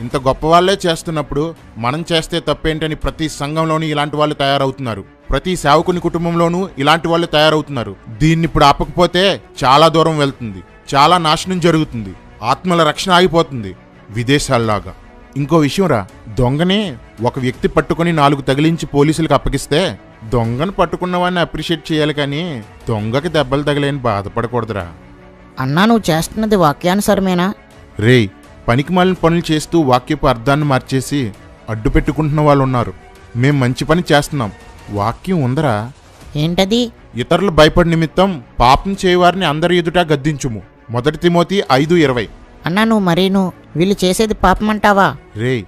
ఇంత గొప్ప వాళ్ళే చేస్తున్నప్పుడు మనం చేస్తే తప్పేంటని ప్రతి సంఘంలోనూ ఇలాంటి వాళ్ళు తయారవుతున్నారు. ప్రతి సేవకుని కుటుంబంలోనూ ఇలాంటి వాళ్ళు తయారవుతున్నారు. దీన్ని ఇప్పుడు ఆపకపోతే చాలా దూరం వెళ్తుంది. చాలా నాశనం జరుగుతుంది. ఆత్మల రక్షణ ఆగిపోతుంది విదేశాల్లాగా. ఇంకో విషయం రా, దొంగని ఒక వ్యక్తి పట్టుకుని 4 తగిలించి పోలీసులకు అప్పగిస్తే దొంగను పట్టుకున్న వాడిని అప్రిషియేట్ చేయాలి, కానీ దొంగకి దెబ్బలు తగిలేని బాధపడకూడదురా. అన్నా, నువ్వు చేస్తున్నది వాక్యానుసారమేనా? రేయ్, పనికిమాలిన పనులు చేస్తూ వాక్యపు అర్థాన్ని మార్చేసి అడ్డు పెట్టుకుంటున్న వాళ్ళు ఉన్నారు. మేం మంచి పని చేస్తున్నాం. వాక్యం ఉందరా. ఏంటది? ఇతరులు భయపడి నిమిత్తం పాపం చేయవారిని అందరి ఎదుట గద్దించుము. 1 తిమోతి 5:20. అన్నా, నువ్వు వీళ్ళు చేసేది పాపమంటావా? రేయ్,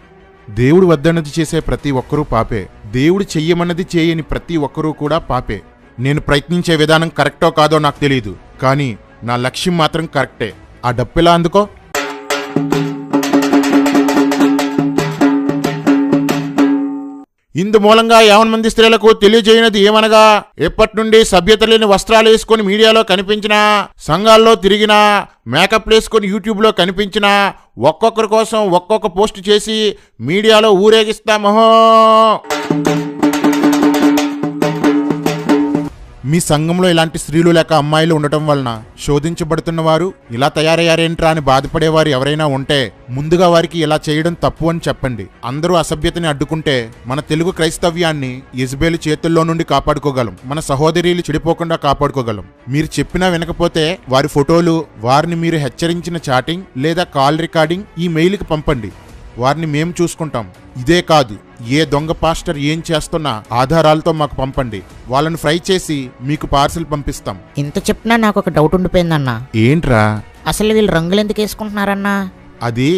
దేవుడు వద్దన్నది చేసే ప్రతి ఒక్కరూ పాపే. దేవుడు చెయ్యమన్నది చేయని ప్రతి ఒక్కరూ కూడా పాపే. నేను ప్రయత్నించే విధానం కరెక్టో కాదో నాకు తెలియదు, కానీ నా లక్ష్యం మాత్రం కరెక్టే. ఆ డప్పెలా అందుకో. ఇందు మూలంగా 50 మంది స్త్రీలకు తెలియజేయనది ఏమనగా, ఎప్పటి నుండి సభ్యత లేని వస్త్రాలు వేసుకొని మీడియాలో కనిపించినా, సంఘాల్లో తిరిగినా, మేకప్ వేసుకొని యూట్యూబ్లో కనిపించినా, ఒక్కొక్కరి కోసం ఒక్కొక్క పోస్ట్ చేసి మీడియాలో ఊరేగిస్తామో. మీ సంఘంలో ఇలాంటి స్త్రీలు లేక అమ్మాయిలు ఉండటం వలన శోధించబడుతున్న వారు, ఇలా తయారయ్యారేంట్రా అని బాధపడేవారు ఎవరైనా ఉంటే ముందుగా వారికి ఇలా చేయడం తప్పు అని చెప్పండి. అందరూ అసభ్యతని అడ్డుకుంటే మన తెలుగు క్రైస్తవ్యాన్ని యెజబేలు చేతుల్లో నుండి కాపాడుకోగలం. మన సహోదరీలు చెడిపోకుండా కాపాడుకోగలం. మీరు చెప్పినా వినకపోతే వారి ఫోటోలు, వారిని మీరు హెచ్చరించిన చాటింగ్ లేదా కాల్ రికార్డింగ్ ఈ మెయిల్కి పంపండి. వారిని మేము చూసుకుంటాం. ఇదే కాదు, ఏ దొంగ పాస్టర్ ఏం చేస్తున్నా ఆధారాలతో మాకు పంపండి. వాళ్ళని ఫ్రై చేసి మీకు పార్సిల్ పంపిస్తాం. ఇంత చెప్పినా నాకు ఒక డౌట్ ఉండిపోయిందన్నా. ఏంట్రా? అసలు వీళ్ళు రంగులు ఎందుకు వేసుకుంటున్నారన్నా? అది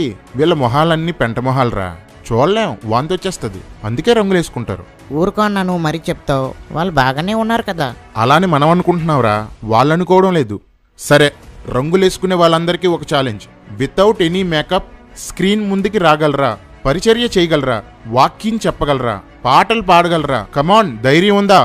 వీళ్ళ మొహాలన్నీ పెంట మొహాలరా. చూడలేం, వాంతి వచ్చేస్తుంది. అందుకే రంగులు వేసుకుంటారు. ఊరుకో అన్నా, నువ్వు మరీ చెప్తావు. వాళ్ళు బాగానే ఉన్నారు కదా. అలానే మనం అనుకుంటున్నావురా, వాళ్ళు అనుకోవడం లేదు. సరే, రంగులు వేసుకునే వాళ్ళందరికీ ఒక challenge. Without any makeup screen ముందుకి రాగలరా? పరిచర్య చేయగలరా? వాక్యం చెప్పగలరా? పాటలు పాడగలరా? కమాన్, ధైర్యం ఉందా?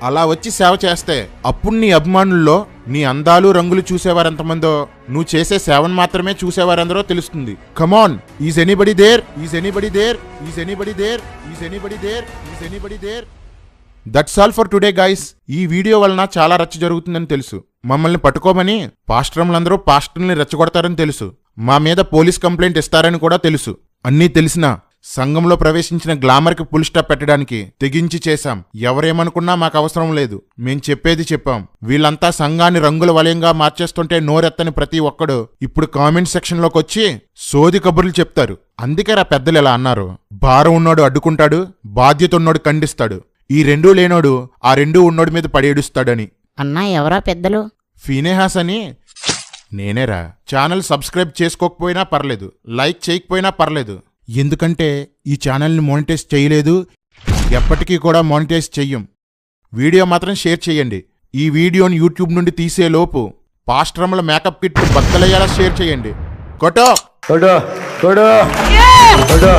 అలా వచ్చి సేవ చేస్తే అప్పుడు నీ అభిమానుల్లో నీ అందాలు రంగులు చూసేవారెంతమందో, నువ్వు చేసే సేవను మాత్రమే చూసేవారెందరో తెలుస్తుంది. Come on, is anybody there? Is anybody there? Is anybody there? Is anybody there? Is anybody there? That's all for today guys. ఈ వీడియో వలన చాలా రచ్చ జరుగుతుందని తెలుసు. మమ్మల్ని పట్టుకోమని పాస్టర్లందరూ పాస్టర్ని రెచ్చగొడతారని తెలుసు. మా మీద పోలీస్ కంప్లైంట్ ఇస్తారని కూడా తెలుసు. అన్నీ తెలిసినా సంఘంలో ప్రవేశించిన గ్లామర్కి ఫుల్ స్టాప్ పెట్టడానికి తెగించి చేశాం. ఎవరేమనుకున్నా మాకు అవసరం లేదు. మేం చెప్పేది చెప్పాం. వీళ్ళంతా సంఘాన్ని రంగుల వలయంగా మార్చేస్తుంటే నోరెత్తని ప్రతి ఒక్కడు ఇప్పుడు కామెంట్ సెక్షన్లోకి వచ్చి సోది కబుర్లు చెప్తారు. అందుకే పెద్దలు ఇలా అన్నారు, భారం ఉన్నోడు అడ్డుకుంటాడు, బాధ్యత ఉన్నోడు ఖండిస్తాడు, ఈ రెండూ లేనోడు ఆ రెండూ ఉన్నోడి మీద పడేడుస్తాడని. అన్నా, ఎవరా పెద్దలు? ఫీనేహాస్ అని. నేనేరా. ఛానల్ సబ్స్క్రైబ్ చేసుకోకపోయినా పర్లేదు, లైక్ చేయకపోయినా పర్లేదు, ఎందుకంటే ఈ ఛానల్ని మానిటైజ్ చేయలేదు, ఎప్పటికీ కూడా మానిటైజ్ చెయ్యం. వీడియో మాత్రం షేర్ చేయండి. ఈ వీడియోని యూట్యూబ్ నుండి తీసేలోపు పాస్ట్రమ్మల మేకప్ కిట్ బద్దలయ్యేలా షేర్ చేయండి. కొటో కొడో కొడో కొడో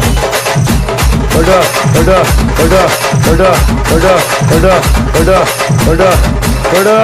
కొడో కొడో కొడో కొడో కొడో కొడో కొడో కొడో కొడో